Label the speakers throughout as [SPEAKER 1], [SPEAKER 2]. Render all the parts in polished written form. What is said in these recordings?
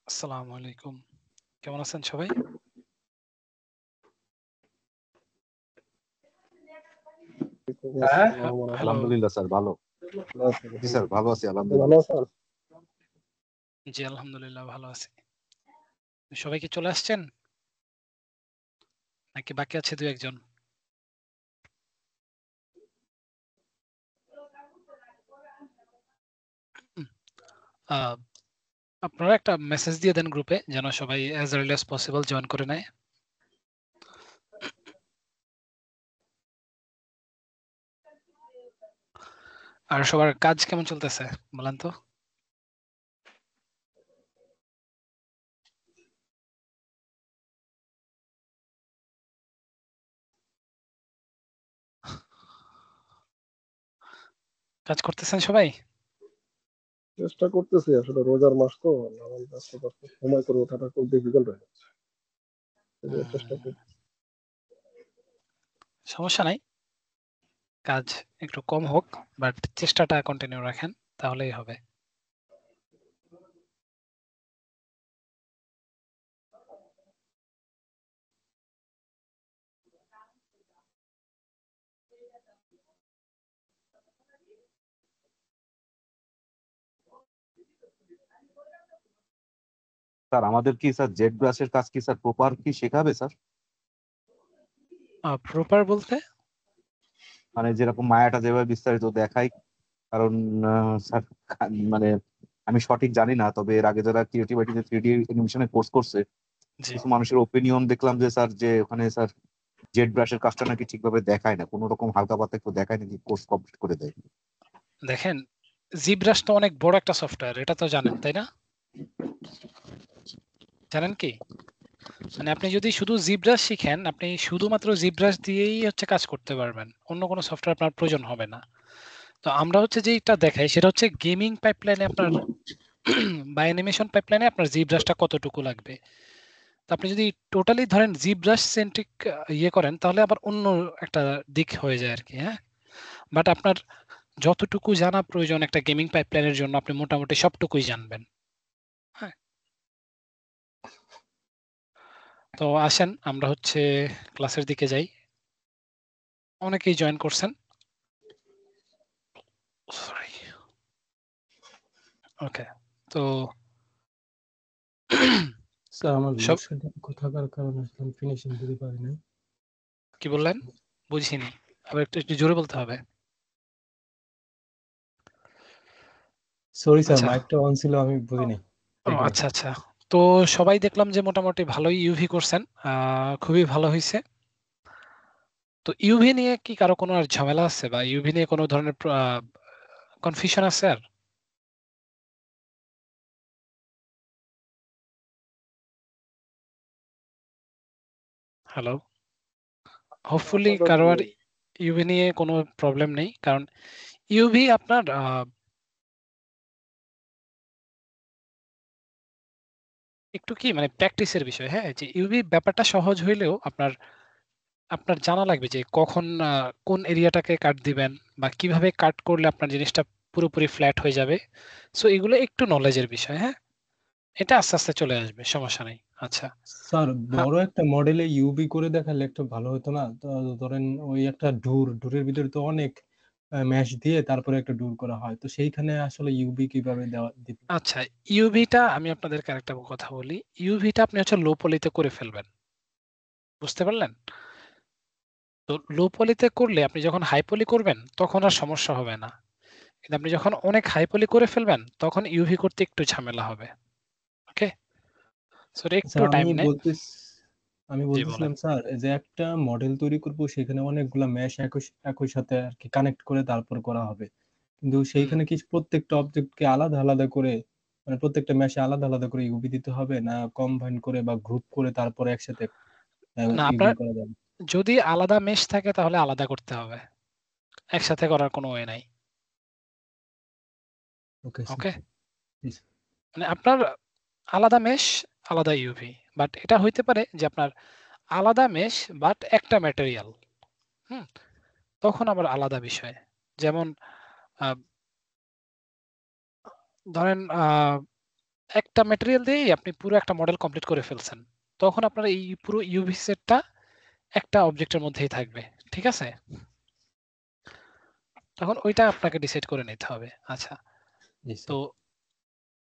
[SPEAKER 1] আসসালামু আলাইকুম, কেমন আছেন সবাই? হ্যালো।
[SPEAKER 2] আলহামদুলিল্লাহ স্যার, ভালো। জি স্যার, ভালো আছি
[SPEAKER 3] ভালো
[SPEAKER 2] আলহামদুলিল্লাহ।
[SPEAKER 3] আছেন?
[SPEAKER 1] জি আলহামদুলিল্লাহ ভালো আছি। সবাই কি চলে আসছেন নাকি বাকি আছে দু একজন? আহ, আপনারা একটা মেসেজ দিয়ে দেন গ্রুপে যেন সবাই as early as possible join করে নেয়। আর সবার কাজ কেমন চলতেছে বলেন তো? কাজ করতেছেন সবাই?
[SPEAKER 3] চেষ্টা করতেছি, আসলে রোজার মাস তো নামাজ ব্যস্ততা, সময় করে ওঠাটা খুব ডিফিকাল্ট হয়ে যাচ্ছে। চেষ্টা করছি।
[SPEAKER 1] সমস্যা নাই, কাজ একটু কম হোক বাট চেষ্টাটা কন্টিনিউ রাখেন, তাহলেই হবে।
[SPEAKER 2] স্যার আমাদের কি স্যার জেড ব্রাশের কাজ কি স্যার প্রপার কি শেখাবে স্যার?
[SPEAKER 1] প্রপার বলতে
[SPEAKER 2] মানে যেরকম মায়াটা যেভাবে বিস্তারিত দেখায়, কারণ স্যার মানে আমি সঠিক জানি না, তবে এর আগে যারা ক্রিয়েটিভিটিতে 3D অ্যানিমেশনে কোর্স করছে
[SPEAKER 1] জি
[SPEAKER 2] কিছু মানুষের ওপিনিয়ন দেখলাম যে স্যার, যে ওখানে স্যার জেড ব্রাশের কাজটা নাকি ঠিকভাবে দেখায় না, কোনো রকম হালকা পাতলা একটু দেখায় নাকি কোর্স কমপ্লিট করে দেয়।
[SPEAKER 1] দেখেন, জিব্রাশ তো অনেক বড় একটা সফটওয়্যার, এটা তো জানেন তাই না? জানেন কি, মানে আপনি যদি শুধু জিব্রাশ শিখেন, আপনি শুধুমাত্র জিব্রাশ দিয়েই হচ্ছে কাজ করতে পারবেন, অন্য কোনো সফটওয়্যার আপনার প্রয়োজন হবে না। তো আমরা হচ্ছে যেটা দেখাই সেটা হচ্ছে গেমিং পাইপলাইনে আপনার বা অ্যানিমেশন পাইপলাইনে আপনার জিব্রাশটা কতটুকু লাগবে। তো আপনি যদি টোটালি ধরেন জিব্রাশ সেন্ট্রিক ইয়ে করেন তাহলে আবার অন্য একটা দিক হয়ে যায় আর কি। হ্যাঁ, বাট আপনার যতটুকু জানা প্রয়োজন একটা গেমিং পাইপলাইনের জন্য আপনি মোটামুটি সবটুকুই জানবেন। হ্যাঁ, তো আসেন আমরা হচ্ছে ক্লাসের দিকে যাই। অনেকেই জয়েন করছেন, সরি। ওকে, তো
[SPEAKER 4] স্যার আমার
[SPEAKER 1] সব
[SPEAKER 4] লোডশেডিং থাকার কারণে আমি ফিনিশিং দিতে পারি নাই।
[SPEAKER 1] কি বললেন বুঝিনি, আবার একটু একটু জোরে বলতে হবে।
[SPEAKER 4] সরি স্যার,
[SPEAKER 1] আচ্ছা
[SPEAKER 4] মাইকটা অন ছিল, আমি বুঝিনি,
[SPEAKER 1] ও
[SPEAKER 4] দেখিনি।
[SPEAKER 1] আচ্ছা আচ্ছা। তো সবাই দেখলাম যে মোটামুটি ভালোই ইউভি করছেন, খুবই ভালো হয়েছে। তো ইউভি নিয়ে কি কারো কোনো আর ঝামেলা আছে, বা ইউভি নিয়ে কোনো ধরনের কনফিউশন আছে আর? হ্যালো, হোপফুলি
[SPEAKER 3] আপাতত
[SPEAKER 1] কারো আর
[SPEAKER 3] নেই।
[SPEAKER 1] ইউভি নিয়ে কোনো প্রবলেম নেই, কারণ ইউভি আপনার একটু কি মানে প্র্যাকটিসের বিষয়। হ্যাঁ, যে ইউভি ব্যাপারটা সহজ হইলেও আপনার আপনার জানা লাগবে যে কখন কোন এরিয়াটাকে কাট দিবেন, বা কিভাবে কাট করলে আপনার জিনিসটা পুরোপুরি ফ্ল্যাট হয়ে যাবে। সো এগুলো একটু নলেজের বিষয়। হ্যাঁ, এটা আস্তে আস্তে চলে আসবে, সমস্যা নেই। আচ্ছা।
[SPEAKER 4] স্যার,
[SPEAKER 1] হ্যাঁ,
[SPEAKER 4] বড় একটা মডেলে ইউবি করে দেখালে একটু ভালো হতো না? তো ধরেন ওই একটা ডুরের ভিতরে তো অনেক ম্যাশ দিয়ে তারপরে একটা ডুর করা হয়, তো সেইখানে আসলে ইউবি কিভাবে দেওয়া দিতে?
[SPEAKER 1] আচ্ছা, ইউভিটা আমি আপনাদেরকে আরেকটা কথা বলি। ইউভিটা আপনি হচ্ছে লো পলিতে করে ফেলবেন, বুঝতে পারলেন? তো লো পলিতে করলে আপনি যখন হাই পলি করবেন তখন আর সমস্যা হবে না, কিন্তু আপনি যখন অনেক হাই পলি করে ফেলবেন তখন ইউভি করতে একটু ঝামেলা হবে। ওকে, সো এটা
[SPEAKER 4] আচ্ছা,
[SPEAKER 1] একটু টাইম নেয়।
[SPEAKER 4] আমি
[SPEAKER 1] জি বলেন।
[SPEAKER 4] বলতেছিলাম স্যার, যে একটা মডেল তৈরি করব, সেখানে অনেকগুলা ম্যাশ একই একই সাথে আর কি কানেক্ট করে তারপর করা হবে, কিন্তু
[SPEAKER 1] হুম,
[SPEAKER 4] সেইখানে কি প্রত্যেকটা অবজেক্টকে আলাদা আলাদা করে, মানে প্রত্যেকটা ম্যাশে আলাদা আলাদা করে ইউবি দিতে হবে, না কম্বাইন করে বা গ্রুপ করে তারপরে একসাথে
[SPEAKER 1] না,
[SPEAKER 4] ইউবি
[SPEAKER 1] আপনার
[SPEAKER 4] করা যাবে?
[SPEAKER 1] যদি আলাদা মেশ থাকে তাহলে আলাদা করতে হবে, একসাথে করার কোনো ওয়ে নাই।
[SPEAKER 4] Okay sir,
[SPEAKER 1] okay,
[SPEAKER 4] please.
[SPEAKER 1] মানে আপনার আলাদা মেশ, আলাদা ইউভি, বাট এটা হইতে পারে যে আপনার আলাদা মেশ বাট একটা ম্যাটেরিয়াল। হুম, তখন আবার আলাদা বিষয়। যেমন আহ, ধরেন একটা ম্যাটেরিয়াল দিয়েই আপনি পুরো একটা মডেল কমপ্লিট করে ফেলছেন, তখন আপনার এই পুরো ইউভি সেটটা একটা অবজেক্টের মধ্যেই থাকবে। ঠিক আছে, তখন ওইটা আপনাকে ডিসাইড করে নিতে হবে। আচ্ছা,
[SPEAKER 4] জি
[SPEAKER 1] তো
[SPEAKER 4] স্যার।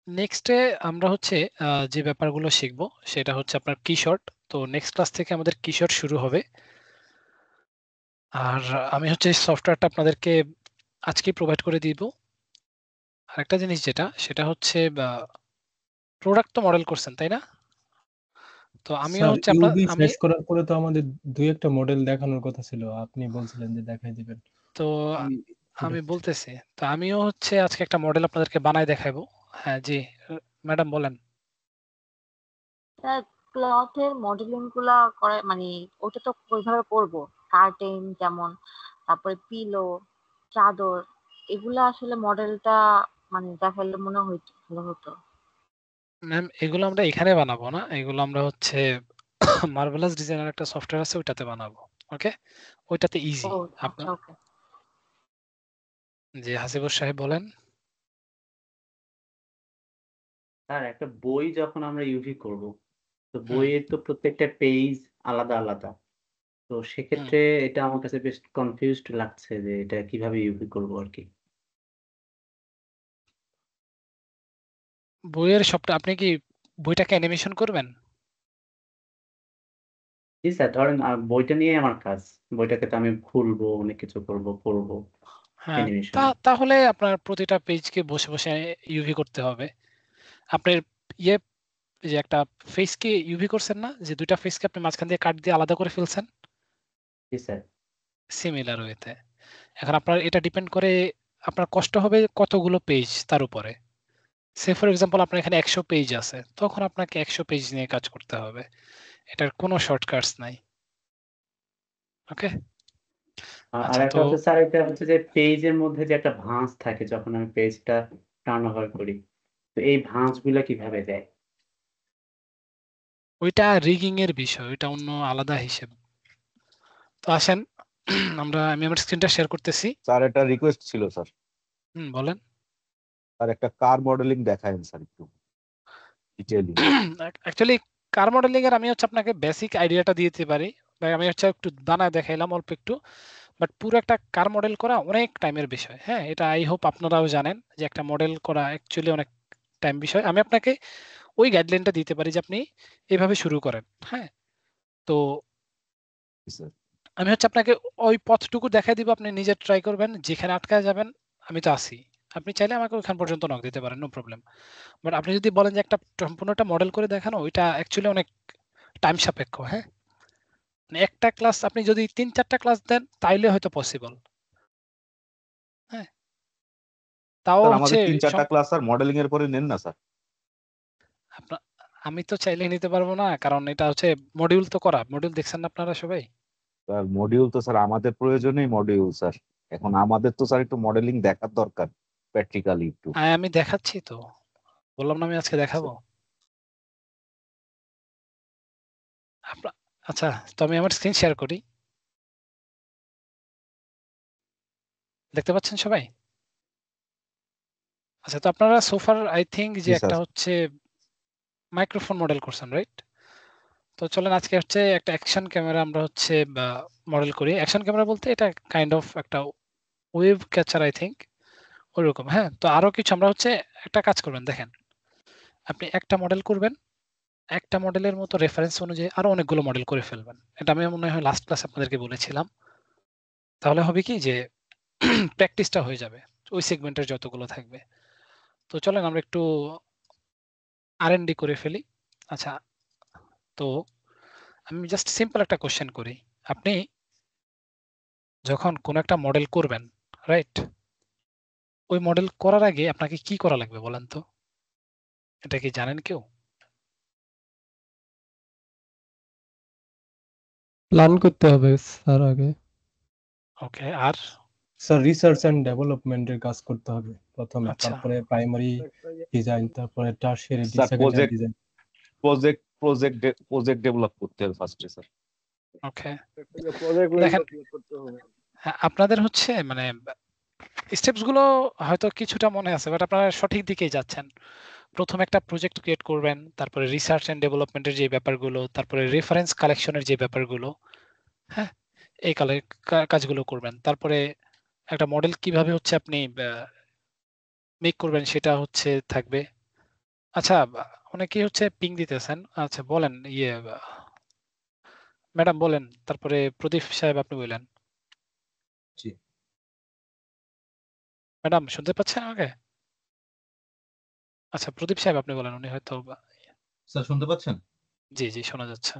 [SPEAKER 1] নেক্সটে আমরা হচ্ছে যে ব্যাপারগুলো শিখবো সেটা হচ্ছে আপনার কিশর্ট। তো নেক্সট ক্লাস থেকে আমাদের কিশর্ট শুরু হবে। আর আমি হচ্ছে সফটওয়্যারটা আপনাদেরকে আজকেই প্রোভাইড করে দিব। আরেকটা জিনিস যেটা, সেটা হচ্ছে প্রোডাক্ট তো মডেল করছেন তাই না? তো আমিও
[SPEAKER 4] স্যার,
[SPEAKER 1] হচ্ছে আপনার
[SPEAKER 4] ইউবি
[SPEAKER 1] আমি
[SPEAKER 4] শেষ করার পরে তো আমাদের দুই একটা মডেল দেখানোর কথা ছিল, আপনি বলছিলেন যে দেখাই দিবেন।
[SPEAKER 1] তো
[SPEAKER 4] ওই
[SPEAKER 1] আমি
[SPEAKER 4] প্রোডাক্ট।
[SPEAKER 1] বলতেছি, তো আমিও হচ্ছে আজকে একটা মডেল আপনাদেরকে বানায় দেখাবো। হ্যাঁ জি, ম্যাডাম বলেন।
[SPEAKER 5] স্যার, ক্লথের মডেলিং গুলা করে মানে ওটা তো ওইভাবে করবো, কার্টেন যেমন, তারপরে পিলো, চাদর, এগুলা আসলে মডেলটা মানে দেখাইলে মনে হইতো ভালো হতো।
[SPEAKER 1] ম্যাম, এগুলো আমরা এখানে বানাবো না, এগুলো আমরা হচ্ছে মার্ভেলাস ডিজাইনার একটা সফটওয়্যার আছে ওইটাতে বানাবো। ওকে, ওইটাতে
[SPEAKER 5] ও
[SPEAKER 1] ইজি।
[SPEAKER 5] আচ্ছা,
[SPEAKER 1] আপনার
[SPEAKER 5] ওকে।
[SPEAKER 1] জি, হাসিবুর সাহেব বলেন।
[SPEAKER 6] স্যার, একটা বই যখন আমরা ইউভি করব, তো
[SPEAKER 1] হুম
[SPEAKER 6] বইয়ের তো প্রত্যেকটা পেজ আলাদা আলাদা। তো
[SPEAKER 1] হুম
[SPEAKER 6] সেক্ষেত্রে এটা আমার কাছে বেশ কনফিউজড লাগছে যে এটা কিভাবে ইউভি করব আর কি।
[SPEAKER 1] বইয়ের সবটা আপনি কি বইটাকে অ্যানিমেশন করবেন?
[SPEAKER 6] জি স্যার, ধরেন বইটা নিয়ে আমার কাজ। বইটাকে তো আমি খুলবো, অনেক কিছু করব, পড়বো
[SPEAKER 1] হ্যাঁ,
[SPEAKER 6] অ্যানিমেশনে।
[SPEAKER 1] তাহলে আপনার প্রতিটা পেজকে বসে বসে ইউভি করতে হবে। আপনার ইয়ে, যে একটা ফেসকে ইউভি করছেন না, যে দুইটা ফেসকে আপনি মাঝখান দিয়ে কাট দিয়ে আলাদা করে ফেলছেন,
[SPEAKER 6] জি স্যার।
[SPEAKER 1] সিমিলার ওয়েতে। এখন আপনার এটা ডিপেন্ড করে আপনার কষ্ট হবে কতগুলো পেজ তার উপরে। সে ফর এক্সাম্পল আপনার এখানে 100 পেজ আছে, তখন আপনাকে 100 পেজ নিয়ে কাজ করতে হবে। এটার কোনো শর্টকাটস নাই। ওকে,
[SPEAKER 6] আর
[SPEAKER 1] আচ্ছা।
[SPEAKER 6] একটা
[SPEAKER 1] তো
[SPEAKER 6] হচ্ছে স্যার, এটা হচ্ছে যে পেজের মধ্যে যে একটা ভাঁজ থাকে যখন আমি পেজটা টার্ন ওভার করি, তো এই ভাঁজগুলা কিভাবে দেয়?
[SPEAKER 1] ওইটা রিগিং এর বিষয়, ওইটা অন্য আলাদা হিসেব। তো আসেন আমি আমার স্ক্রিনটা শেয়ার করতেছি।
[SPEAKER 2] স্যার একটা রিকোয়েস্ট ছিল স্যার।
[SPEAKER 1] বলেন।
[SPEAKER 2] স্যার একটা কার মডেলিং দেখায়েন স্যার একটু ডিটেইলিং।
[SPEAKER 1] অ্যাকচুয়ালি কার মডেলিং এর আমি হচ্ছে আপনাকে বেসিক আইডিয়াটা দিয়ে দিতে পারি, বা আমি হচ্ছে একটু বানায় দেখাইলাম অল্প একটু। বাট পুরো একটা কার মডেল করা অনেক টাইমের বিষয়। হ্যাঁ, এটা আই হোপ আপনারাও জানেন যে একটা মডেল করা অ্যাকচুয়ালি অনেক টাইম বিষয়। আমি আপনাকে ওই গাইডলাইনটা দিতে পারি যে আপনি এভাবে শুরু করেন। হ্যাঁ, তো
[SPEAKER 2] স্যার
[SPEAKER 1] আমি হচ্ছে আপনাকে ওই পথটুকু দেখাই দিব, আপনি নিজে ট্রাই করবেন, যেখানে আটকায় যাবেন আমি তো আছি। আপনি চাইলে আমাকে ওখান পর্যন্ত নক দিতে পারেন, নো প্রবলেম। বাট আপনি যদি বলেন যে একটা সম্পূর্ণটা মডেল করে দেখানো, ওইটা অ্যাকচুয়ালি অনেক টাইম সাপেক্ষ। হ্যাঁ, মানে একটা ক্লাস আপনি যদি 3-4টা ক্লাস দেন তাইলে হয়তো পসিবল। হ্যাঁ, তাও
[SPEAKER 2] স্যার
[SPEAKER 1] হচ্ছে
[SPEAKER 2] আমাদের 3-4টা ক্লাস স্যার মডেলিং এর পরে নেন না স্যার।
[SPEAKER 1] আমি তো চাইলে নিতে পারবো না, কারণ এটা হচ্ছে মডিউল তো করা। মডিউল দেখছেন না আপনারা সবাই?
[SPEAKER 2] স্যার মডিউল তো স্যার আমাদের প্রয়োজনেই মডিউল স্যার। এখন আমাদের তো স্যার একটু মডেলিং দেখার দরকার প্র্যাকটিক্যালি একটু।
[SPEAKER 1] আমি দেখাচ্ছি তো, বললাম না আমি আজকে দেখাবো। আচ্ছা, তো আমি আমার স্ক্রিন শেয়ার করি, দেখতে পাচ্ছেন সবাই? আচ্ছা, তো আপনারা সোফার আই থিঙ্ক যে
[SPEAKER 2] জি স্যার।
[SPEAKER 1] একটা হচ্ছে মাইক্রোফোন মডেল করছেন, রাইট? তো চলেন আজকে হচ্ছে একটা অ্যাকশন ক্যামেরা আমরা হচ্ছে মডেল করি। অ্যাকশন ক্যামেরা বলতে এটা কাইন্ড অফ একটা ওয়েভ ক্যাচার আই থিঙ্ক, ওইরকম। হ্যাঁ, তো আরো কিছু আমরা হচ্ছে একটা কাজ করবেন, দেখেন আপনি একটা মডেল করবেন, একটা মডেলের মতো রেফারেন্স অনুযায়ী আরো অনেকগুলো মডেল করে ফেলবেন। এটা আমি মনে হয় লাস্ট ক্লাস আপনাদেরকে বলেছিলাম। তাহলে হবে কি যে প্র্যাকটিসটা হয়ে যাবে ওই সেগমেন্টের যতগুলো থাকবে। তো চলেন আমরা একটু R&D করে ফেলি। আচ্ছা, তো আমি জাস্ট সিম্পল একটা কোশ্চেন করি। আপনি যখন কোন একটা মডেল করবেন, রাইট, ওই মডেল করার আগে আপনাকে কি করা লাগবে বলেন তো? এটা কি জানেন কেউ?
[SPEAKER 4] প্ল্যান করতে হবে স্যার আগে।
[SPEAKER 1] ওকে, আর
[SPEAKER 4] স্যার রিসার্চ এন্ড ডেভেলপমেন্টের কাজ করতে হবে প্রথমে,
[SPEAKER 1] আচ্ছা,
[SPEAKER 4] তারপরে প্রাইমারি ডিজাইন, তারপরে tertiary
[SPEAKER 2] sir
[SPEAKER 4] secondary design.
[SPEAKER 2] Project develop করতে হবে ফার্স্টে স্যার।
[SPEAKER 1] ওকে,
[SPEAKER 3] প্রজেক্ট
[SPEAKER 1] দেখেন
[SPEAKER 3] করতে হবে।
[SPEAKER 1] আপনাদের হচ্ছে মানে স্টেপস গুলো হয়তো কিছুটা মনে আছে, বাট আপনারা সঠিক দিকেই যাচ্ছেন। প্রথমে একটা প্রজেক্ট ক্রিয়েট করবেন, তারপরে রিসার্চ এন্ড ডেভেলপমেন্টের যে ব্যাপারগুলো, তারপরে রেফারেন্স কালেকশনের যে ব্যাপারগুলো, হ্যাঁ, এই কাজগুলো করবেন। তারপরে একটা মডেল কিভাবে হচ্ছে আপনি মেক করবেন সেটা হচ্ছে থাকবে। আচ্ছা, অনেকেই হচ্ছে পিং দিতেছেন। আচ্ছা বলেন, ম্যাডাম বলেন, তারপরে প্রদীপ সাহেব আপনি বললেন।
[SPEAKER 7] জি
[SPEAKER 1] ম্যাডাম শুনতে পাচ্ছেন আমাকে? আচ্ছা, প্রদীপ সাহেব আপনি বলেন, উনি হয়তো
[SPEAKER 7] স্যার শুনতে পাচ্ছেন?
[SPEAKER 1] জি জি শোনা যাচ্ছে।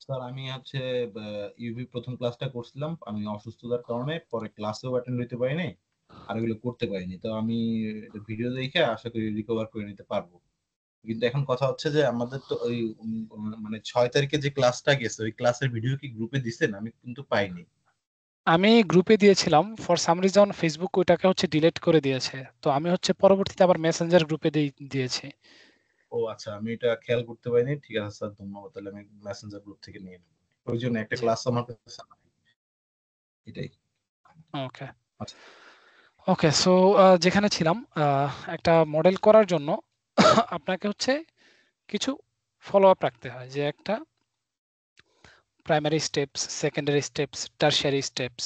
[SPEAKER 7] স্যার আমি হচ্ছে ইউভি প্রথম ক্লাসটা করছিলাম, আমি অসুস্থতার কারণে পরে ক্লাসেও অ্যাটেন্ড হইতে পারিনি, আর এগুলো করতে পারিনি। তো আমি ভিডিও দেখে আশা করি রিকভার করে নিতে পারবো। কিন্তু এখন কথা হচ্ছে যে আমাদের তো ওই মানে 6 তারিখে যে ক্লাসটা গেছে ওই ক্লাসের ভিডিও কি গ্রুপে দিছেন? আমি কিন্তু পাইনি।
[SPEAKER 1] আমি গ্রুপে দিয়েছিলাম, ফর সাম রিজন ফেসবুক ওইটাকে হচ্ছে ডিলিট করে দিয়েছে। তো আমি হচ্ছে পরবর্তীতে আবার মেসেঞ্জার গ্রুপে দিয়েছি।
[SPEAKER 7] ও আচ্ছা, আমি এটা খেয়াল করতে পারিনি। ঠিক আছে স্যার, ধন্যবাদ। তাহলে আমি মেসেঞ্জার গ্রুপ থেকে নিয়ে নেব। প্রয়োজনে একটা
[SPEAKER 1] জি,
[SPEAKER 7] ক্লাস আমার কাছে নাই। এটাই।
[SPEAKER 1] ওকে
[SPEAKER 7] আচ্ছা
[SPEAKER 1] ওকে। সো যেখানে ছিলাম, একটা মডেল করার জন্য আপনাকে হচ্ছে কিছু ফলো আপ রাখতে হয়, যে একটা primary steps, secondary steps, tertiary steps.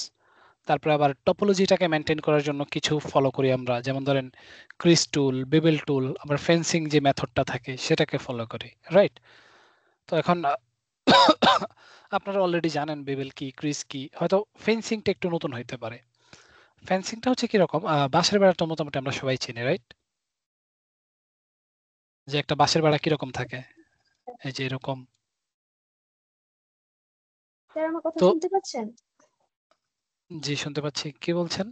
[SPEAKER 1] তারপরে আবার টপোলজিটাকে মেনটেন করার জন্য কিছু ফলো করি আমরা, যেমন ধরেন ক্রিস টুল, বেবেল টুল, আবার ফেন্সিং যে মেথডটা থাকে সেটাকে ফলো করি, রাইট? তো এখন আপনারা অলরেডি জানেন বেবেল কি, ক্রিস কি, হয়তো ফেন্সিংটা একটু নতুন হইতে পারে। ফেন্সিংটা হচ্ছে কিরকম, বাঁশের বেড়াটা মোটামুটি আমরা সবাই চিনি, রাইট? যে একটা বাঁশের বেড়া কিরকম থাকে, এই যে এরকম।
[SPEAKER 8] স্যার আমার কথা
[SPEAKER 1] তো
[SPEAKER 8] শুনতে পাচ্ছেন?
[SPEAKER 1] জি শুনতে পাচ্ছি, কি বলছেন?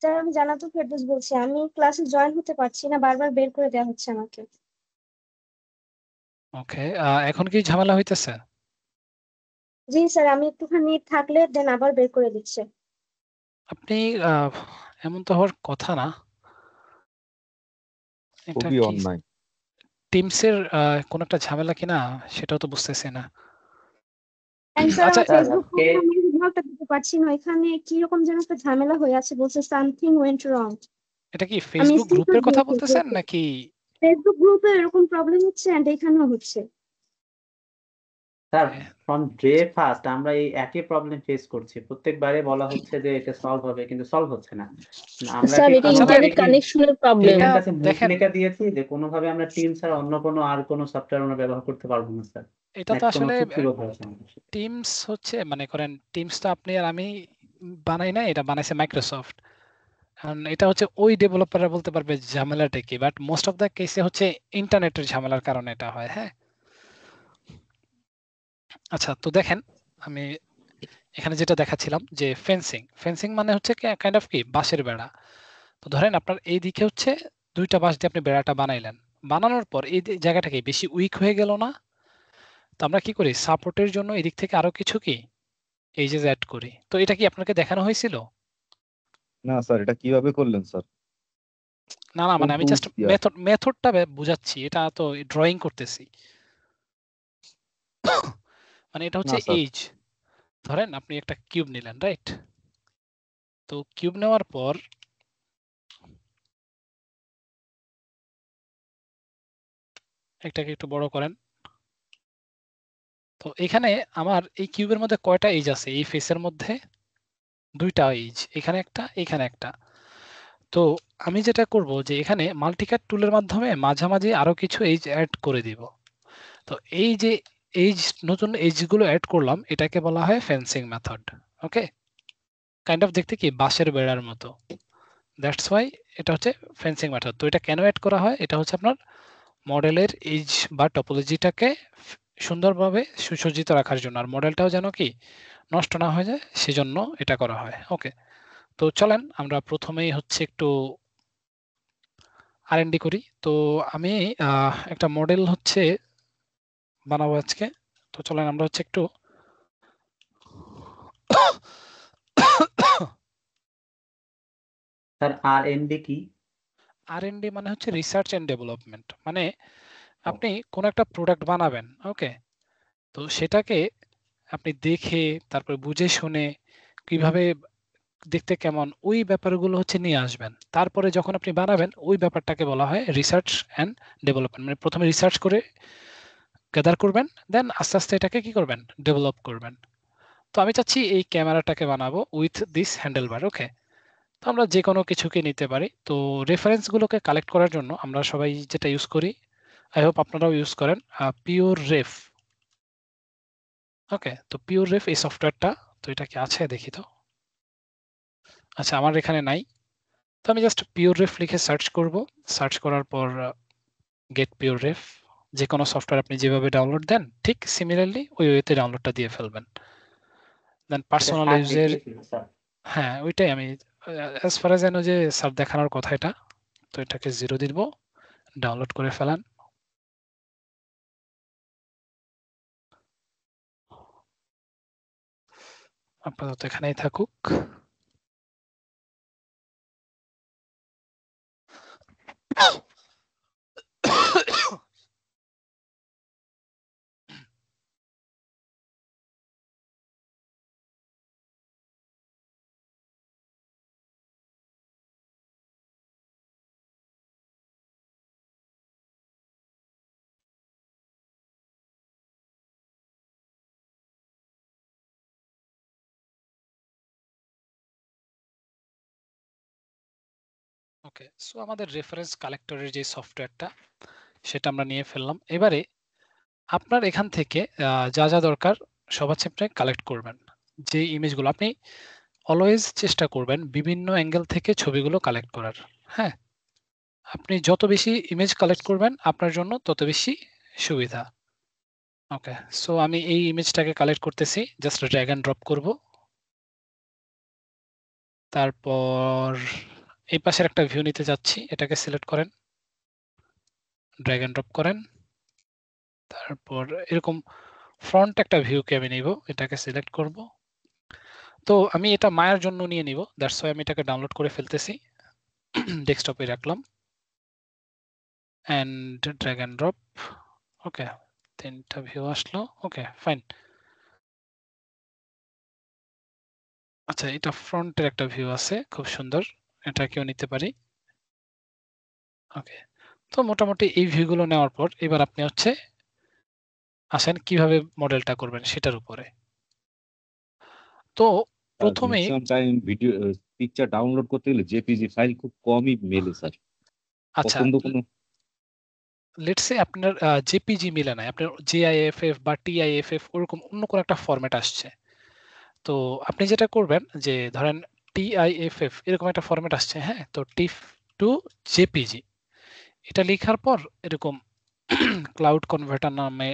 [SPEAKER 8] স্যার আমি জান্নাতুল ফেরদৌস বলছি, আমি ক্লাসে জয়েন হতে পারছি না, বারবার বের করে দেওয়া হচ্ছে আমাকে।
[SPEAKER 1] ওকে, এখন কি ঝামেলা হইতেছে?
[SPEAKER 8] জি স্যার, আমি একটুখানি থাকলে দেন আবার বের করে দিচ্ছে।
[SPEAKER 1] আপনি এমন তো হওয়ার কথা না। এটা
[SPEAKER 2] খুবই
[SPEAKER 1] কি
[SPEAKER 2] অন্যায়।
[SPEAKER 1] টিমসের কোন একটা ঝামেলা কিনা সেটাও তো বুঝতেছি না।
[SPEAKER 8] স্যার
[SPEAKER 1] আচ্ছা,
[SPEAKER 8] আমার ফেসবুক গ্রুপে আমি রিমার্কটা দিতে পারছি না, এখানে কি রকম যেন একটা ঝামেলা হয়ে আছে, বলছে সামথিং ওয়েন্ট রং।
[SPEAKER 1] এটা কি
[SPEAKER 8] আমি
[SPEAKER 1] ফেসবুক
[SPEAKER 8] স্ক্রিনশট
[SPEAKER 1] গ্রুপের কথা
[SPEAKER 8] দিয়েছি
[SPEAKER 1] বলতেছেন নাকি?
[SPEAKER 8] ফেসবুক গ্রুপে এরকম প্রবলেম হচ্ছে এন্ড এখানেও হচ্ছে।
[SPEAKER 6] স্যার ফ্রম ডে ফার্স্ট আমরা এই একই প্রবলেম ফেস করছি, প্রত্যেকবারে বলা হচ্ছে যে এটা সলভ হবে, কিন্তু সলভ হচ্ছে না। আমরা
[SPEAKER 9] স্যার
[SPEAKER 6] কি
[SPEAKER 9] এটা
[SPEAKER 1] আচ্ছা,
[SPEAKER 6] কোনোভাবে
[SPEAKER 9] ইন্টারনেট
[SPEAKER 6] কি
[SPEAKER 9] কানেকশনের প্রবলেম।
[SPEAKER 1] এটা
[SPEAKER 6] টিমের কাছে মুখ
[SPEAKER 1] দেখেন,
[SPEAKER 6] লেখা দিয়েছি যে কোনোভাবে আমরা টিম ছাড়া অন্য কোনো আর কোনো সফটওয়্যার আমরা ব্যবহার করতে পারবো না স্যার?
[SPEAKER 1] এটা তো
[SPEAKER 6] নাকি কোনো
[SPEAKER 1] আসলে
[SPEAKER 6] চুক্তিবদ্ধ আছে আমাদের সাথে?
[SPEAKER 1] টিমস হচ্ছে, মনে করেন টিমস তো আপনি আর আমি বানাই না, এটা বানাইছে মাইক্রোসফট। কারণ এটা হচ্ছে ওই ডেভেলপাররা বলতে পারবে ঝামেলাটা কি, বাট মোস্ট অফ দ্য কেসে হচ্ছে ইন্টারনেটের ঝামেলার কারণে এটা হয়। হ্যাঁ, আচ্ছা তো দেখেন আমি এখানে যেটা দেখাচ্ছিলাম যে ফেন্সিং, ফেন্সিং মানে হচ্ছে কাইন্ড অফ কি বাঁশের বেড়া। তো ধরেন আপনার এই দিকে হচ্ছে দুইটা বাঁশ দিয়ে আপনি বেড়াটা বানাইলেন, বানানোর পর এই জায়গাটা কি বেশি উইক হয়ে গেল না? তো আমরা কি করি সাপোর্টের জন্য এদিক থেকে আরো কিছু কি এই যে অ্যাড করি। তো এটা কি আপনাকে দেখানো হয়েছিল?
[SPEAKER 2] না স্যার, এটা কিভাবে করলেন স্যার?
[SPEAKER 1] না না,
[SPEAKER 2] কোন
[SPEAKER 1] মানে আমি
[SPEAKER 2] টুলস
[SPEAKER 1] জাস্ট
[SPEAKER 2] দিয়া?
[SPEAKER 1] মেথডটা বুঝাচ্ছি, এটা তো ড্রয়িং করতেছি। মানে এটা
[SPEAKER 2] না
[SPEAKER 1] হচ্ছে
[SPEAKER 2] স্যার,
[SPEAKER 1] এইজ, ধরেন আপনি একটা কিউব নিলেন, রাইট? তো কিউব নেওয়ার পর এটাকে একটু বড় করেন। তো এখানে আমার এই কিউবের মধ্যে কয়টা এজ আছে? এই ফেসের মধ্যে দুইটা এজ, এখানে একটা এখানে একটা। তো আমি যেটা করব যে এখানে মাল্টিকাট টুলের মাধ্যমে মাঝামাঝি আরো কিছু এজ অ্যাড করে দিব। তো এই যে এজ, নতুন এজগুলো অ্যাড করলাম, এটাকে বলা হয় fencing method. Okay, kind of দেখতে কি বাঁশের বেড়ার মতো, দ্যাটস ওয়াই এটা হচ্ছে ফেন্সিং মেথড। তো এটা কেন অ্যাড করা হয়? এটা হচ্ছে আপনার মডেলের এজ বা টপোলজিটাকে সুন্দরভাবে সুসজ্জিত রাখার জন্য, আর মডেলটাও যেন কি নষ্ট না হয়ে যায়, সেজন্য এটা করা হয়। ওকে, তো চলেন আমরা প্রথমেই হচ্ছে একটু R&D করি। তো আমি একটা মডেল হচ্ছে বানাবো আজকে। তো চলেন আমরা হচ্ছে একটু
[SPEAKER 6] স্যার R&D কি?
[SPEAKER 1] R&D মানে হচ্ছে রিসার্চ এন্ড ডেভেলপমেন্ট। মানে আপনি কোন একটা প্রোডাক্ট বানাবেন, ওকে, তো সেটাকে আপনি দেখে তারপরে বুঝে শুনে কিভাবে দেখতে কেমন ওই ব্যাপারগুলো হচ্ছে নিয়ে আসবেন। তারপরে যখন আপনি বানাবেন ওই ব্যাপারটাকে বলা হয় রিসার্চ অ্যান্ড ডেভেলপমেন্ট। মানে প্রথমে রিসার্চ করে গ্যাদার করবেন, দেন আস্তে আস্তে এটাকে কি করবেন ডেভেলপ করবেন। তো আমি চাচ্ছি এই ক্যামেরাটাকে বানাবো উইথ দিস হ্যান্ডেল বার। ওকে, তো আমরা যে কোনো কিছুকে নিতে পারি। তো রেফারেন্সগুলোকে কালেক্ট করার জন্য আমরা সবাই যেটা ইউজ করি, আই হোপ আপনারাও ইউজ করেন, পিওর রেফ। ওকে, তো পিওর রেফ এই সফটওয়্যারটা, তো এটা কি আছে দেখি তো। আচ্ছা আমার এখানে নাই, তো আমি জাস্ট পিওর রেফ লিখে সার্চ করব। সার্চ করার পর গেট পিওর রেফ, যে কোনো সফটওয়্যার আপনি যেভাবে ডাউনলোড দেন ঠিক সিমিলারলি ওই ওয়েতে ডাউনলোডটা দিয়ে ফেলবেন। দেন
[SPEAKER 6] এটা
[SPEAKER 1] পার্সোনাল
[SPEAKER 6] স্যার
[SPEAKER 1] ইউজের,
[SPEAKER 6] দেখিয়েছিল স্যার।
[SPEAKER 1] হ্যাঁ ওইটাই আমি অ্যাজ ফার এজ জানো যে স্যার দেখানোর কথা এটা। তো এটাকে 0 দিব, ডাউনলোড করে ফেলান। আপাতত এখানেই থাকুক। ওকে, সো আমাদের রেফারেন্স কালেক্টরের যে সফটওয়্যারটা সেটা আমরা নিয়ে ফেললাম। এবারে আপনার এখান থেকে যা যা দরকার সব হচ্ছে আপনি কালেক্ট করবেন। যে ইমেজগুলো আপনি অলওয়েজ চেষ্টা করবেন বিভিন্ন অ্যাঙ্গেল থেকে ছবিগুলো কালেক্ট করার। হ্যাঁ, আপনি যত বেশি ইমেজ কালেক্ট করবেন আপনার জন্য তত বেশি সুবিধা। ওকে, সো আমি এই ইমেজটাকে কালেক্ট করতেছি, জাস্ট ড্র্যাগ এন্ড ড্রপ করব। তারপর এই পাশের একটা ভিউ নিতে যাচ্ছি, এটাকে সিলেক্ট করেন, ড্র্যাগ এন্ড ড্রপ করেন। তারপর এরকম ফ্রন্ট একটা ভিউকে আমি নিব, এটাকে সিলেক্ট করব। তো আমি এটা মায়ার জন্য নিয়ে নিব, দ্যাটস ওয়াই আমি এটাকে ডাউনলোড করে ফেলতেছি, ডেস্কটপে রাখলাম এন্ড ড্র্যাগ এন্ড ড্রপ। ওকে, তিনটা ভিউ আসলো। Okay fine. আচ্ছা এটা ফ্রন্টের একটা ভিউ আছে, খুব সুন্দর, এটাকেও নিতে পারি। ওকে, তো মোটামুটি এই ভিউগুলো নেওয়ার পর এবার আপনি হচ্ছে আসেন কিভাবে মডেলটা করবেন সেটার উপরে। তো প্রথমে
[SPEAKER 2] maximum time video picture download করতে গেলে জেপিজি ফাইল খুব কমই মেলে স্যার।
[SPEAKER 1] আচ্ছা
[SPEAKER 2] পছন্দ কোনো
[SPEAKER 1] লেটস সে আপনার জেপিজি মিলে নাই, আপনার জিআইএফএফ বা টিআইএফএফ ওরকম অন্য কোনো একটা ফরম্যাট আসছে। তো আপনি যেটা করবেন যে ধরেন TIFF এরকম একটা ফরম্যাট আসছে, হ্যাঁ। তো TIFF টু JPG এটা লেখার পর এরকম ক্লাউড কনভার্টার নামে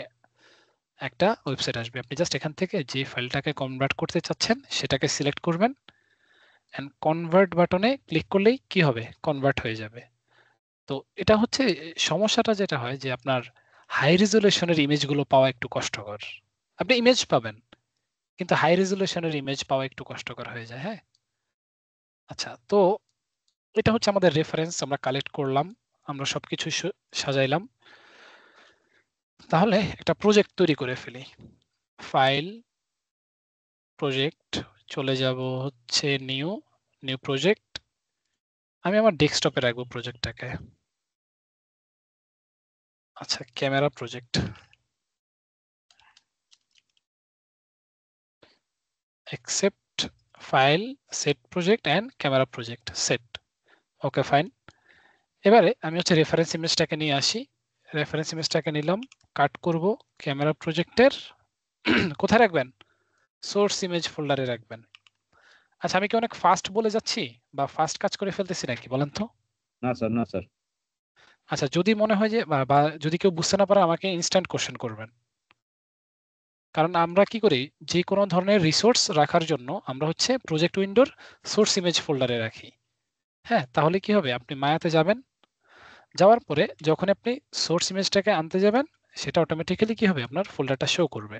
[SPEAKER 1] একটা ওয়েবসাইট আসবে। আপনি জাস্ট এখান থেকে যে ফাইলটাকে কনভার্ট করতে চাচ্ছেন সেটাকে সিলেক্ট করবেন এন্ড কনভার্ট বাটনে ক্লিক করলেই কি হবে, কনভার্ট হয়ে যাবে। তো এটা হচ্ছে সমস্যাটা যেটা হয় যে আপনার হাই রেজুলেশনের ইমেজগুলো পাওয়া একটু কষ্টকর। আপনি ইমেজ পাবেন কিন্তু হাই রেজুলেশনের ইমেজ পাওয়া একটু কষ্টকর হয়ে যায়, হ্যাঁ। আচ্ছা, তো এটা হচ্ছে আমাদের রেফারেন্স, আমরা কালেক্ট করলাম, আমরা সবকিছু সাজাইলাম। তাহলে একটা প্রজেক্ট তৈরি করে ফেলি। ফাইল, প্রজেক্ট, চলে যাব হচ্ছে নিউ প্রজেক্ট। আমি আমার ডেস্কটপে রাখবো প্রজেক্টটাকে। আচ্ছা, camera project, accept file set project and camera project set, okay fine. এবারে আমি হচ্ছে রেফারেন্স ইমেজটাকে নিয়ে আসি। রেফারেন্স ইমেজটাকে নিলাম, কাট করব, ক্যামেরা প্রজেক্টের কোথায় রাখবেন, সোর্স ইমেজ ফোল্ডারে রাখবেন। আচ্ছা, আমি কি অনেক ফাস্ট বলে যাচ্ছি বা ফাস্ট কাজ করে ফেলতেছি নাকি বলেন তো?
[SPEAKER 2] না স্যার, না স্যার।
[SPEAKER 1] আচ্ছা, যদি মনে হয় যে বা যদি কেউ বুঝতে না পারে আমাকে ইনস্ট্যান্ট কোশ্চেন করবেন। কারণ আমরা কি করি, যে কোনো ধরনের রিসোর্স রাখার জন্য আমরা হচ্ছে প্রজেক্ট উইন্ডোর সোর্স ইমেজ ফোল্ডারে রাখি, হ্যাঁ। তাহলে কি হবে, আপনি মায়াতে যাবেন, যাওয়ার পরে যখন আপনি সোর্স ইমেজটাকে আনতে যাবেন সেটা অটোমেটিক্যালি কি হবে, আপনার ফোল্ডারটা শো করবে।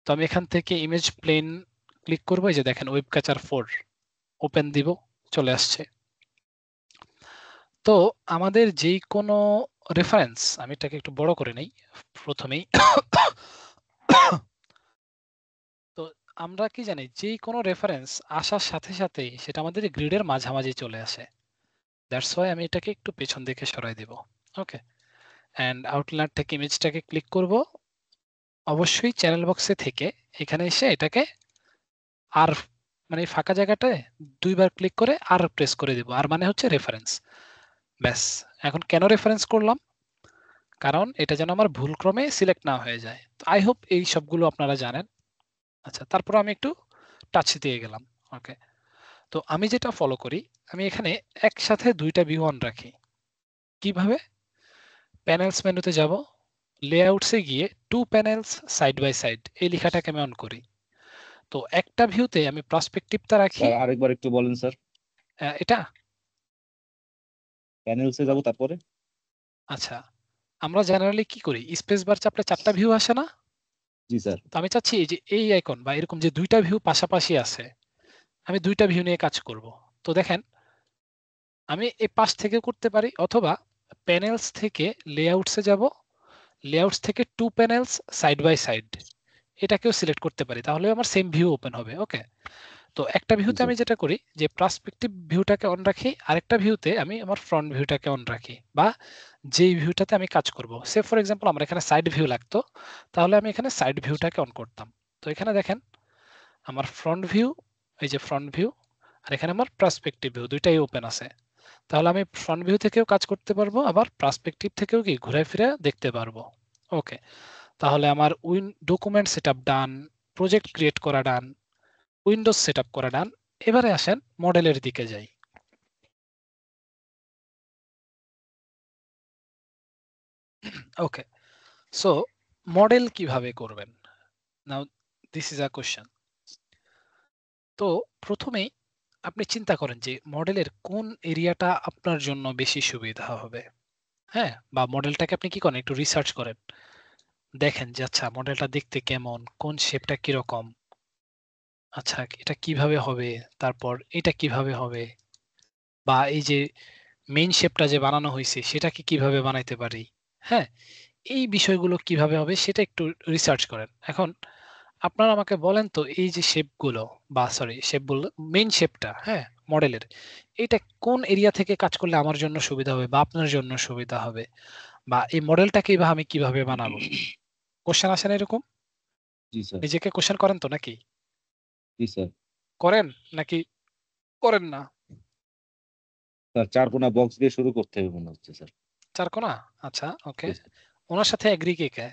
[SPEAKER 1] তো আমি এখান থেকে ইমেজ প্লেন ক্লিক করবো, এই যে দেখেন ওয়েব ক্যাচার 4 ওপেন দিব, চলে আসছে। তো আমাদের যেই কোনো রেফারেন্স, আমি এটাকে একটু বড় করে নেই প্রথমেই। তো আমরা কি জানি, যেই কোনো রেফারেন্স আসার সাথে সাথেই সেটা আমাদের গ্রিডের মাঝামাঝি চলে আসে। দ্যাটস ওয়াই আমি এটাকে একটু পেছন দিকে সরাই দিব, ওকে। এন্ড আউটলাইনার থেকে ইমেজটাকে ক্লিক করব, অবশ্যই চ্যানেল বক্সে থেকে এখানে এসে এটাকে আর মানে ফাঁকা জায়গাটায় দুইবার ক্লিক করে আর প্রেস করে দিব, আর মানে হচ্ছে রেফারেন্স। ব্যাস, এখন কেন রেফারেন্স করলাম, কারণ এটা যেন আমার ভুলক্রমে সিলেক্ট না হয়ে যায়। তো আই হোপ এই সবগুলো আপনারা জানেন। আচ্ছা, তারপর আমি একটু টাচ দিয়ে গেলাম, ওকে। তো আমি যেটা ফলো করি, আমি এখানে একসাথে দুইটা ভিউ অন রাখি। কিভাবে, প্যানেলস মেনুতে যাব, লেআউটসে গিয়ে two panels side by side এই লেখাটাকে আমি অন করি। তো একটা ভিউতে আমি পার্সপেক্টিভটা রাখি।
[SPEAKER 2] স্যার আরেকবার একটু বলেন স্যার।
[SPEAKER 1] এটা
[SPEAKER 2] প্যানেলসে যাব, তারপরে?
[SPEAKER 1] আচ্ছা, আমরা জেনারেলি কি করি, স্পেস বার চাপলে চারটা ভিউ আসে না?
[SPEAKER 2] জি স্যার।
[SPEAKER 1] তো আমি চাচ্ছি এই যে এই আইকন বা এরকম যে দুইটা ভিউ পাশাপাশি আছে, আমি দুইটা ভিউ নিয়ে কাজ করব। তো দেখেন, আমি এই পাশ থেকে করতে পারি, অথবা প্যানেলস থেকে লেআউটসে যাব, লেআউটস থেকে two panels side by side এটাকেও সিলেক্ট করতে পারি, তাহলে আমার সেম ভিউ ওপেন হবে, ওকে। তো একটা ভিউতে আমি যেটা করি যে পার্সপেক্টিভ ভিউটাকে অন রাখি, আরেকটা ভিউতে আমি আমার ফ্রন্ট ভিউটাকে অন রাখি, বা যেই ভিউটাতে আমি কাজ করব। সে ফর এক্সাম্পল আমার এখানে সাইড ভিউ লাগতো, তাহলে আমি এখানে সাইড ভিউটাকে অন করতাম। তো এখানে দেখেন আমার ফ্রন্ট ভিউ, এই যে ফ্রন্ট ভিউ, আর এখানে আমার পার্সপেক্টিভ ভিউ, দুইটাই ওপেন আছে। তাহলে আমি ফ্রন্ট ভিউ থেকেও কাজ করতে পারবো, আবার পার্সপেক্টিভ থেকেও কি ঘুরে ফিরে দেখতে পারবো, ওকে। তাহলে আমার ডকুমেন্ট সেটআপ ডান, প্রজেক্ট ক্রিয়েট করা ডান, উইন্ডোজ সেটআপ করা ডান। এবারে আসেন মডেলের দিকে যাই। ওকে, সো মডেল কিভাবে করবেন, নাও দিস ইজ আ কোশ্চেন। তো প্রথমেই আপনি চিন্তা করেন যে মডেলের কোন এরিয়াটা আপনার জন্য বেশি সুবিধা হবে, হ্যাঁ। বা মডেলটাকে আপনি কি করেন, একটু রিসার্চ করেন, দেখেন যে আচ্ছা মডেলটা দেখতে কেমন, কোন শেপটা কিরকম, আচ্ছা এটা কিভাবে হবে, তারপর এটা কিভাবে হবে, বা এই যে মেইন শেপটা যে বানানো হয়েছে সেটাকে কিভাবে বানাইতে পারি, হ্যাঁ। এই বিষয়গুলো কিভাবে হবে সেটা একটু রিসার্চ করেন। এখন আপনারা আমাকে বলেন তো, এই যে শেপগুলো, বা সরি শেপ বললো, মেইন শেপটা, হ্যাঁ, মডেলের, এটা কোন এরিয়া থেকে কাজ করলে আমার জন্য সুবিধা হবে বা আপনার জন্য সুবিধা হবে, বা এই মডেলটাকে বা আমি কিভাবে বানাবো। কোশ্চেন আসে না এরকম?
[SPEAKER 2] জি স্যার।
[SPEAKER 1] নিজেকে কোশ্চেন করেন তো নাকি?
[SPEAKER 2] জি স্যার।
[SPEAKER 1] করেন নাকি করেন না?
[SPEAKER 2] স্যার চারকোনা বক্স দিয়ে শুরু করতে হবে মনে হচ্ছে স্যার।
[SPEAKER 1] চারকোনা, আচ্ছা ওকে।
[SPEAKER 2] জি স্যার।
[SPEAKER 1] ওনার সাথে এগ্রি কে কে?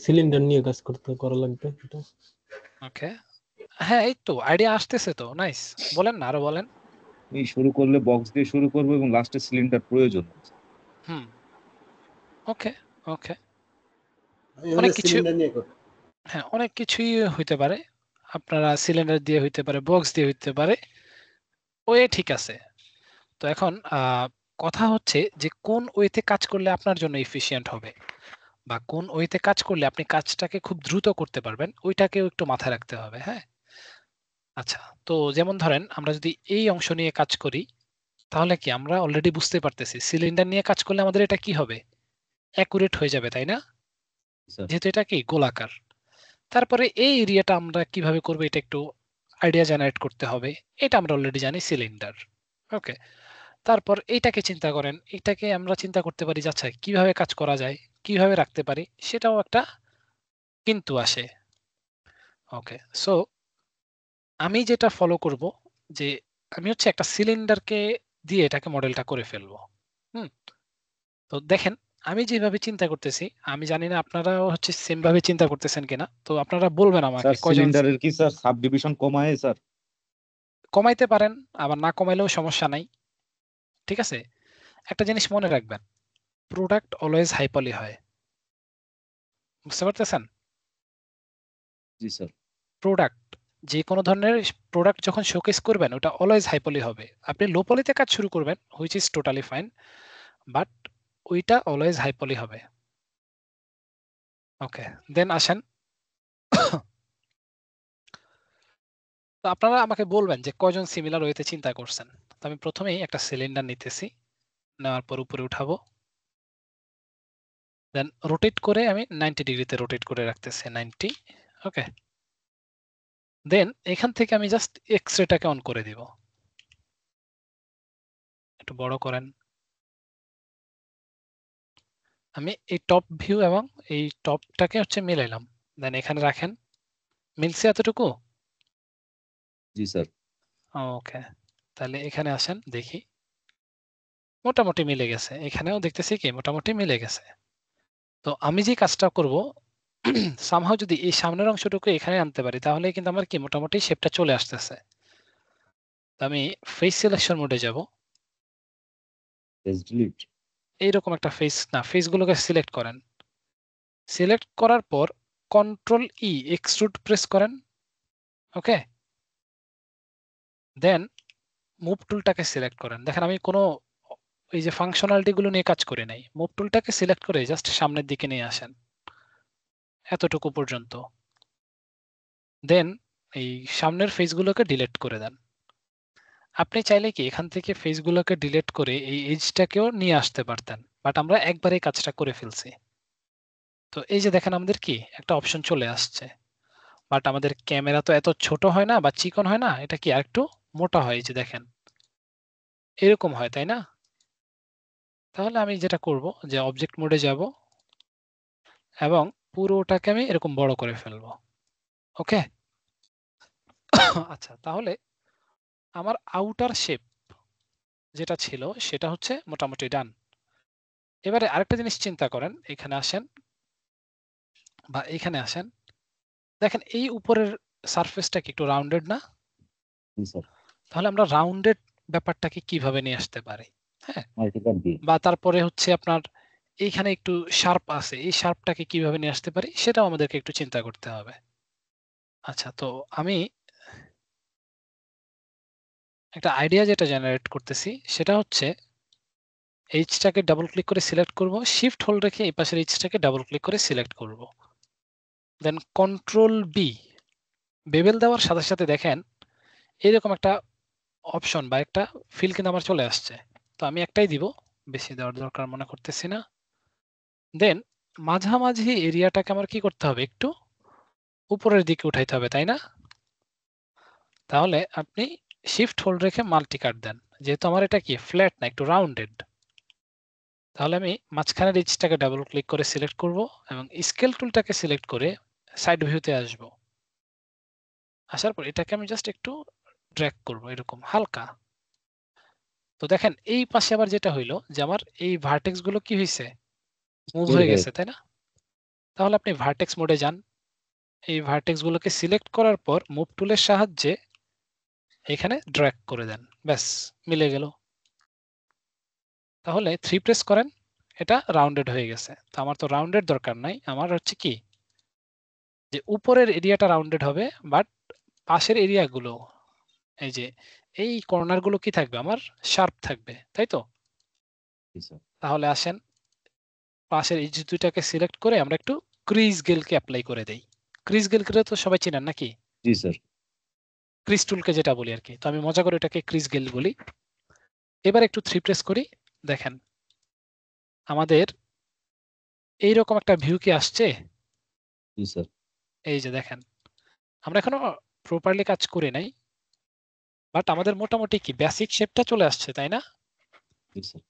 [SPEAKER 4] সিলিন্ডার নিয়ে কাজ করা লাগবে এটা।
[SPEAKER 1] ওকে, হ্যাঁ, এই তো আইডিয়া আসতেছে তো, নাইস। বলেন না, আরো বলেন।
[SPEAKER 2] এই শুরু করলে বক্স দিয়ে শুরু করবো এবং লাস্টে সিলিন্ডার প্রয়োজন।
[SPEAKER 1] হুম, ওকে ওকে।
[SPEAKER 3] আমি
[SPEAKER 1] অনেক
[SPEAKER 3] হলে
[SPEAKER 1] কিছু,
[SPEAKER 3] সিলিন্ডার নিয়ে করি।
[SPEAKER 1] হ্যাঁ অনেক কিছুই হইতে পারে। আপনারা সিলিন্ডার দিয়ে হইতে পারে, বক্স দিয়ে হইতে পারে, ওয়ে ঠিক আছে। তো এখন কথা হচ্ছে যে কোন ওয়েতে কাজ করলে আপনার জন্য এফিশিয়েন্ট হবে, বা কোন ওয়েতে কাজ করলে আপনি কাজটাকে খুব দ্রুত করতে পারবেন, ওইটাকেও একটু মাথায় রাখতে হবে। হ্যাঁ, আচ্ছা। তো যেমন ধরেন আমরা যদি এই অংশ নিয়ে কাজ করি, তাহলে কি আমরা অলরেডি বুঝতে পারতেছি সিলিন্ডার নিয়ে কাজ করলে আমাদের এটা কি হবে, অ্যাকুরেট হয়ে যাবে, তাই না?
[SPEAKER 2] স্যার
[SPEAKER 1] যেহেতু এটা কি গোলাকার। তারপরে এই এরিয়াটা আমরা কিভাবে করবো, এটা একটু আইডিয়া জেনারেট করতে হবে। এটা আমরা অলরেডি জানি সিলিন্ডার। ওকে, তারপর এইটাকে চিন্তা করেন, এটাকে আমরা চিন্তা করতে পারি যে আচ্ছা কিভাবে কাজ করা যায়, কিভাবে রাখতে পারি, সেটাও একটা কিন্তু আসে। ওকে, সো আমি যেটা ফলো করব যে আমি হচ্ছে একটা সিলিন্ডারকে দিয়ে এটাকে মডেলটা করে ফেলবো। হুম, তো দেখেন আমি যেভাবে চিন্তা করতেছি, আমি জানি না আপনারাও হচ্ছে সেম ভাবে চিন্তা করতেছেন কিনা, তো আপনারা বলবেন আমাকে
[SPEAKER 2] স্যার
[SPEAKER 1] কয়জন
[SPEAKER 2] সিলিন্ডারের কি স্যার সাব ডিভিশন কমায় স্যার?
[SPEAKER 1] কমাইতে পারেন, আবার না কমাইলেও সমস্যা নাই। ঠিক আছে, একটা জিনিস মনে রাখবেন, প্রোডাক্ট অলওয়েজ হাইপলি হয়। বুঝতে পারতেছেন?
[SPEAKER 2] জি স্যার।
[SPEAKER 1] প্রোডাক্ট, যে কোনো ধরনের প্রোডাক্ট যখন শোকেস করবেন ওটা অলওয়েজ হাইপলি হবে। আপনি লো পলিতে কাজ শুরু করবেন, which is totally fine, but ওইটা অলওয়েজ হাইপলি হবে। ওকে, দেন আসেন তো আপনারা আমাকে বলবেন যে কয়জন সিমিলার ওয়েতে চিন্তা করছেন। তো আমি প্রথমেই একটা সিলিন্ডার নিতেছি, নেওয়ার পর উপরে উঠাবো, দেন রোটেট করে আমি 90 ডিগ্রিতে রোটেট করে রাখতেছি, 90। ওকে, দেন এখান থেকে আমি জাস্ট এক্স রেটাকে অন করে দিব, একটু বড় করেন। আমি এই টপ ভিউ এবং এই টপটাকে হচ্ছে মিলাইলাম, দেন এখানে রাখেন। মিলছে এতটুকু?
[SPEAKER 2] জি স্যার।
[SPEAKER 1] ওকে, তাহলে এখানে আসেন, দেখি মোটামুটি মিলে গেছে, এখানেও দেখতেছি কি মোটামুটি মিলে গেছে। তো আমি যে কাজটা করব, সামহাও যদি এই সামনের অংশটুকু এখানে আনতে পারি, তাহলে কিন্তু আমার কি মোটামুটি শেপটা চলে আসতেছে। তো আমি ফেস সিলেকশন মোডে যাব,
[SPEAKER 2] এস ডিলিট।
[SPEAKER 1] এইরকম একটা ফেস, না ফেসগুলোকে সিলেক্ট করেন। সিলেক্ট করার পর কন্ট্রোল ই এক্সট্রুড প্রেস করেন। ওকে, দেন মুভ টুলটাকে সিলেক্ট করেন। দেখেন আমি কোনো এই যে ফাংশনালিটি গুলো নিয়ে কাজ করি নাই, মুভ টুলটাকে সিলেক্ট করে জাস্ট সামনের দিকে নিয়ে আসেন, এতটুকু পর্যন্ত। দেন এই সামনের ফেসগুলোকে ডিলিট করে দেন। আপনি চাইলে কি এখান থেকে ফেসগুলোকে ডিলিট করে এই এজটাকেও নিয়ে আসতে পারতেন, বাট আমরা একবারেই কাজটা করে ফেলছি। তো এই যে দেখেন আমাদের কি একটা অপশন চলে আসছে, বাট আমাদের ক্যামেরা তো এত ছোট হয় না বা চিকন হয় না, এটা কি আরেকটু মোটা হয়, এই যে দেখেন এরকম হয়, তাই না? তাহলে আমি যেটা করব যে অবজেক্ট মোডে যাব এবং পুরোটাকে আমি এরকম বড় করে ফেলবো। ওকে, আচ্ছা, তাহলে আমার আউটার শেপ যেটা ছিল সেটা হচ্ছে মোটামুটি ডান। এবারে আরেকটা জিনিস চিন্তা করেন, এখানে আসেন বা এখানে আসেন, দেখেন এই উপরের সারফেসটা কি একটু রাউন্ডেড না?
[SPEAKER 2] জি স্যার।
[SPEAKER 1] তাহলে আমরা রাউন্ডেড ব্যাপারটাকে কিভাবে নিয়ে আসতে পারি? হ্যাঁ,
[SPEAKER 2] মাল্টিপ্যাড দিয়ে।
[SPEAKER 1] বা তারপরে হচ্ছে আপনার এইখানে একটু শার্প আছে, এই শার্পটাকে কিভাবে নিয়ে আসতে পারি সেটাও আমাদেরকে একটু চিন্তা করতে হবে। আচ্ছা, তো আমি একটা আইডিয়া যেটা জেনারেট করতেছি সেটা হচ্ছে এইচটাকে ডাবল ক্লিক করে সিলেক্ট করব, শিফট হোল্ড রেখে এই পাশের এইচটাকে ডাবল ক্লিক করে সিলেক্ট করব, দেন কন্ট্রোল বি। বেবেল দেওয়ার সাথে সাথে দেখেন এরকম একটা অপশন বা একটা ফিল কিন্তু আমার চলে আসছে। তো আমি একটাই দিব, বেশি দেওয়ার দরকার মনে করতেছি না। দেন মাঝামাঝি এরিয়াটাকে আমার কি করতে হবে, একটু উপরের দিকে উঠাইতে হবে, তাই না? তাহলে আপনি শিফট হোল্ড রেখে মাল্টি কাট দেন, যেহেতু আমার এটা কি ফ্ল্যাট না, একটু রাউন্ডেড। তাহলে আমি মাঝখানের রিচটাকে ডাবল ক্লিক করে সিলেক্ট করব এবং স্কেল টুলটাকে সিলেক্ট করে সাইড ভিউতে আসব। আসার পর এটাকে আমি জাস্ট একটু ড্র্যাগ করব এরকম হালকা। তো দেখেন এই পাশে আবার যেটা হইলো যে আমার এই ভার্টেক্স গুলো কি হয়েছে, মুভ হয়ে গেছে, তাই না? তাহলে আপনি ভার্টেক্স মোডে যান, এই ভার্টেক্স গুলোকে সিলেক্ট করার পর মুভ টুলের সাহায্যে এখানে ড্র্যাগ করে দেন, ব্যাস মিলে গেল। তাহলে 3 প্রেস করেন, এটা রাউন্ডেড হয়ে গেছে। তো আমার তো রাউন্ডেড দরকার নাই, আমার হচ্ছে কি যে উপরের এরিয়াটা রাউন্ডেড হবে, বাট পাশের এরিয়াগুলো এই যে এই কর্নার গুলো কি থাকবে, আমার শার্প থাকবে, তাই তো?
[SPEAKER 2] জি স্যার।
[SPEAKER 1] তাহলে আসেন পাশের এই যে দুইটাকে সিলেক্ট করে আমরা একটু ক্রিজ গেলকে অ্যাপ্লাই করে দেই। ক্রিজ গেলকে তো সবাই চিনেন নাকি?
[SPEAKER 2] জি স্যার।
[SPEAKER 1] ক্রিজ টুলকে যেটা বলি আর কি, তো আমি মজা করে এটাকে ক্রিজ গেল বলি। এবার একটু 3 প্রেস করি, দেখেন আমাদের এইরকম একটা ভিউ কি আসছে?
[SPEAKER 2] জি স্যার।
[SPEAKER 1] এই যে দেখেন আমরা এখনো প্রপারলি কাজ করি নাই, বাট আমাদের মোটামুটি কি বেসিক শেপটা চলে আসছে, তাই না?
[SPEAKER 2] জি স্যার।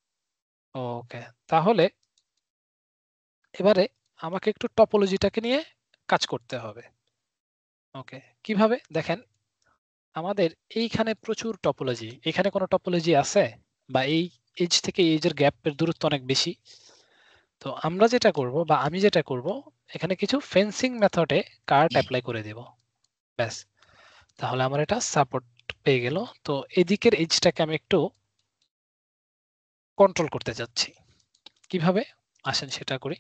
[SPEAKER 1] ওকে, তাহলে এবারে আমাকে একটু টপোলজিটাকে নিয়ে কাজ করতে হবে। ওকে, কিভাবে দেখেন আমাদের এইখানে প্রচুর টপোলজি, এখানে কোনো টপোলজি আছে? বা এই এজ থেকে এজের গ্যাপের দূরত্ব অনেক বেশি। তো আমরা যেটা করব বা আমি যেটা করব, এখানে কিছু ফেন্সিং মেথডে কার্ট অ্যাপ্লাই করে দেব, ব্যাস। তাহলে আমার এটা সাপোর্ট পেয়ে গেল। তো এদিকের এজটাকে আমি একটু কন্ট্রোল করতে যাচ্ছি, কিভাবে আসেন সেটা করি।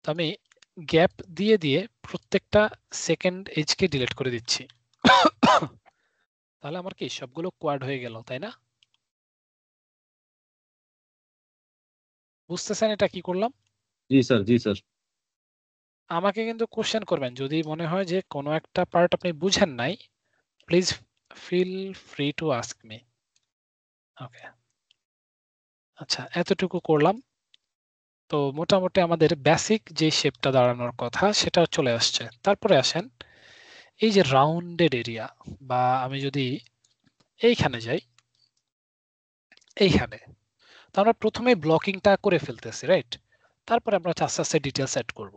[SPEAKER 1] তো আমি গ্যাপ দিয়ে দিয়ে প্রত্যেকটা সেকেন্ড এজকে ডিলিট করে দিচ্ছি। তাহলে আমার কি সবগুলো কোয়াড হয়ে গেল, তাই না? বুঝতেছেন এটা কি করলাম?
[SPEAKER 2] জি স্যার। জি স্যার।
[SPEAKER 1] আমাকে কিন্তু কোশ্চেন করবেন যদি মনে হয় যে কোনো একটা পার্ট আপনি বুঝেন নাই, please feel free to ask me. Okay, আচ্ছা এতটুকু করলাম। তো মোটামুটি আমাদের বেসিক যে শেপটা দাঁড়ানোর কথা সেটা চলে আসছে। তারপরে আসেন এই যে রাউন্ডেড এরিয়া, বা আমি যদি এইখানে যাই, এইখানে তো আমরা প্রথমে ব্লকিংটা করে ফেলতেছি, রাইট? তারপরে আমরা আস্তে আস্তে ডিটেলস অ্যাড করব।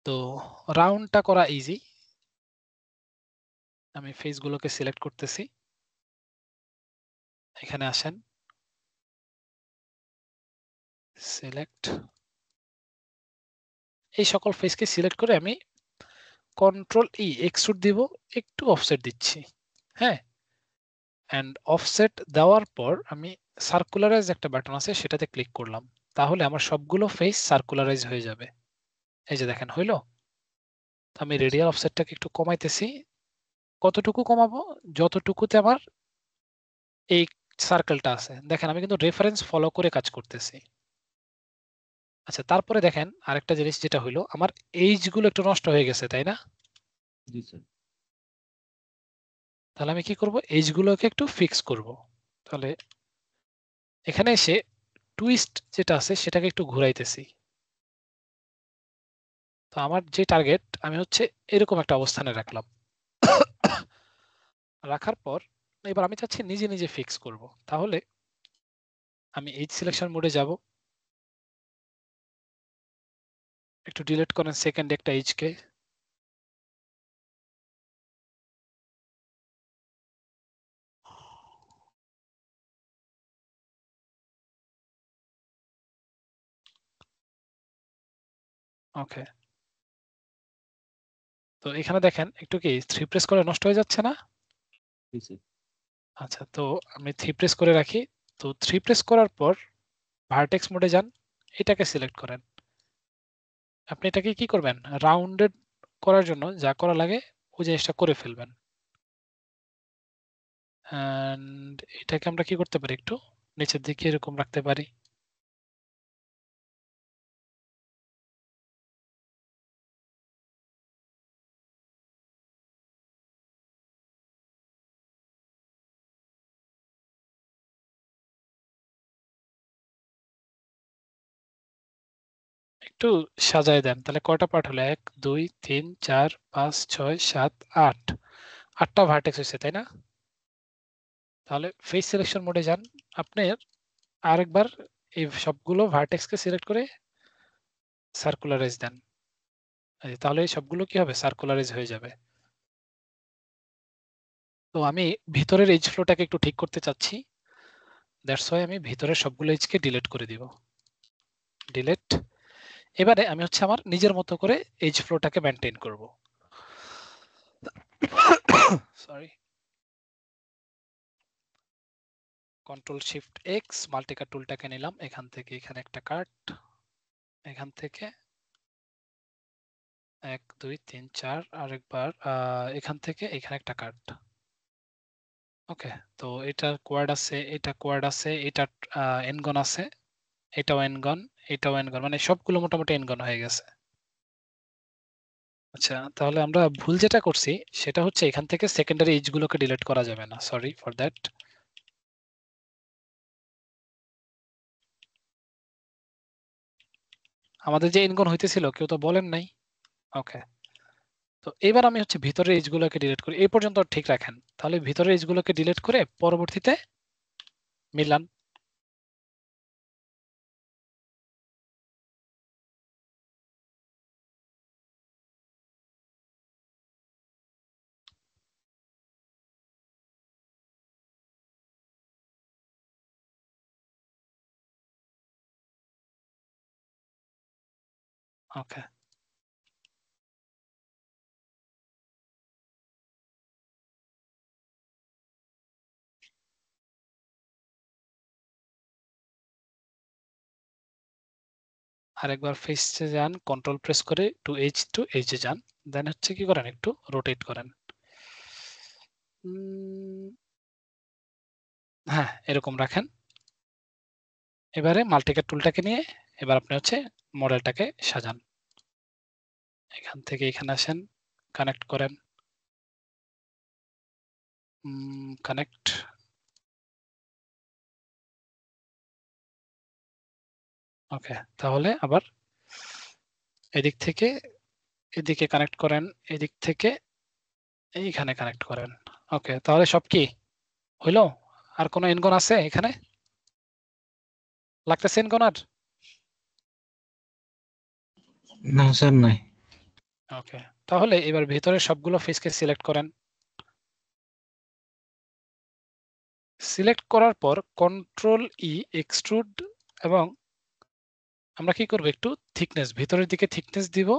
[SPEAKER 1] তো রাউন্ডটা করা ইজি। আমি ফেস গুলোকে সিলেক্ট করতেছি, এখানে আসেন সিলেক্ট, এই সকল ফেসকে সিলেক্ট করে আমি কন্ট্রোল ই এক্সট্রুড দিব, একটু অফসেট দিচ্ছি, হ্যাঁ। এন্ড অফসেট দেওয়ার পর আমি সার্কুলারাইজ একটা বাটন আছে সেটাতে ক্লিক করলাম, তাহলে আমার সবগুলো ফেস সার্কুলারাইজ হয়ে যাবে। এই যে দেখেন হইলো। আমি রেডিয়াল অফসেটটাকে একটু কমাইতেছি, কতটুকু কমাবো? যতটুকুতে আমার এই সার্কেলটা আছে। দেখেন আমি কিন্তু রেফারেন্স ফলো করে কাজ করতেছি। আচ্ছা তারপরে দেখেন আরেকটা জিনিস যেটা হইলো, আমার এইজ গুলো একটু নষ্ট হয়ে গেছে, তাই না?
[SPEAKER 2] জি স্যার।
[SPEAKER 1] তাহলে আমি কি করব, এইজ গুলোকে একটু ফিক্স করব। তাহলে এখানে এসে টুইস্ট যেটা আছে সেটাকে একটু ঘুরাইতেছি। তো আমার যে টার্গেট আমি হচ্ছে এরকম একটা অবস্থানে রাখলাম। রাখার পর এবার আমি চাচ্ছি নিজে নিজে ফিক্স করব। তাহলে আমি এইজ সিলেকশন মোডে যাব, একটু ডিলিট করেন সেকেন্ড একটা এইজকে। ওকে, তো এখানে দেখেন একটু কি 3 প্রেস করে নষ্ট হয়ে যাচ্ছে না?
[SPEAKER 2] জি স্যার।
[SPEAKER 1] আচ্ছা, তো আমি 3 প্রেস করে রাখি। তো 3 প্রেস করার পর ভার্টেক্স মোডে যান, এটাকে সিলেক্ট করেন। আপনি এটাকে কি করবেন, রাউন্ডেড করার জন্য যা করা লাগে ওই জিনিসটা করে ফেলবেন। এন্ড এটাকে আমরা কি করতে পারি, একটু নিচের দিকে এরকম রাখতে পারি। একটু সাজায় দেন, তাহলে কয়টা পার্ট হলো, 1 2 3 4 5 6 7 8, 8টা ভার্টেক্স হয়েছে, তাই না? তাহলে ফেস সিলেকশন মোডে যান, আপনি আরেকবার এই সবগুলো ভার্টেক্সকে সিলেক্ট করে সার্কুলারাইজ দেন। তাহলে এই সবগুলো কি হবে, সার্কুলারাইজ হয়ে যাবে। তো আমি ভিতরের এজ ফ্লোটাকে একটু ঠিক করতে চাচ্ছি। দ্যাটস ওয়াই আমি ভিতরের সবগুলো এজকে ডিলিট করে দিব। ডিলিট। এবারে আমি হচ্ছে আমার নিজের মতো করে এজ ফ্লোটাকে মেনটেন করব। সরি, কন্ট্রোল শিফট এক্স মাল্টিকাট টুলটাকে নিলাম, এখান থেকে এখানে একটা কাট, এখান থেকে 1 2 3 4 আরেকবার এখান থেকে এখানে একটা কাট। ওকে, তো এটা কোয়াড আছে, এটা কোয়াড আছে, এটা এনগন আছে, এটাও এনগন, এটাও এনগন, মানে সবগুলো মোটামুটি এনগন হয়ে গেছে। আচ্ছা, তাহলে আমরা ভুল যেটা করছি সেটা হচ্ছে এখান থেকে সেকেন্ডারি এজ গুলোকে ডিলিট করা যাবে না, সরি ফর দ্যাট। আমাদের যে এনগন হইতেছিল কেউ তো বলেন নাই। ওকে, তো এবার আমি হচ্ছে ভিতরের এজ গুলোকে ডিলিট করি, এই পর্যন্ত ঠিক রাখেন। তাহলে ভিতরের এজ গুলোকে ডিলিট করে পরবর্তীতে মিলান। ওকে, আরেকবার ফেসে যান, কন্ট্রোল প্রেস করে টু এজে যান, দেন হচ্ছে কি করেন একটু রোটেট করেন। হ্যাঁ, এরকম রাখেন। এবারে মাল্টিকাট টুলটাকে নিয়ে এবার আপনি হচ্ছে মডেলটাকে সাজান। এখান থেকে এখানে আসেন, কানেক্ট করেন, কানেক্ট। ওকে, তাহলে আবার এদিক থেকে এদিকে কানেক্ট করেন, এদিক থেকে এইখানে কানেক্ট করেন। ওকে, তাহলে সব কি হইলো? আর কোনো এনগন আছে এখানে? লাগতেছে এনগন আর?
[SPEAKER 9] না স্যার, নাই।
[SPEAKER 1] ওকে, তাহলে এবার ভিতরে সবগুলো ফেসকে সিলেক্ট করেন। সিলেক্ট করার পর কন্ট্রোল ই এক্সট্রুড, এবং আমরা কি করব একটু থিকনেস ভিতরের দিকে থিকনেস দিব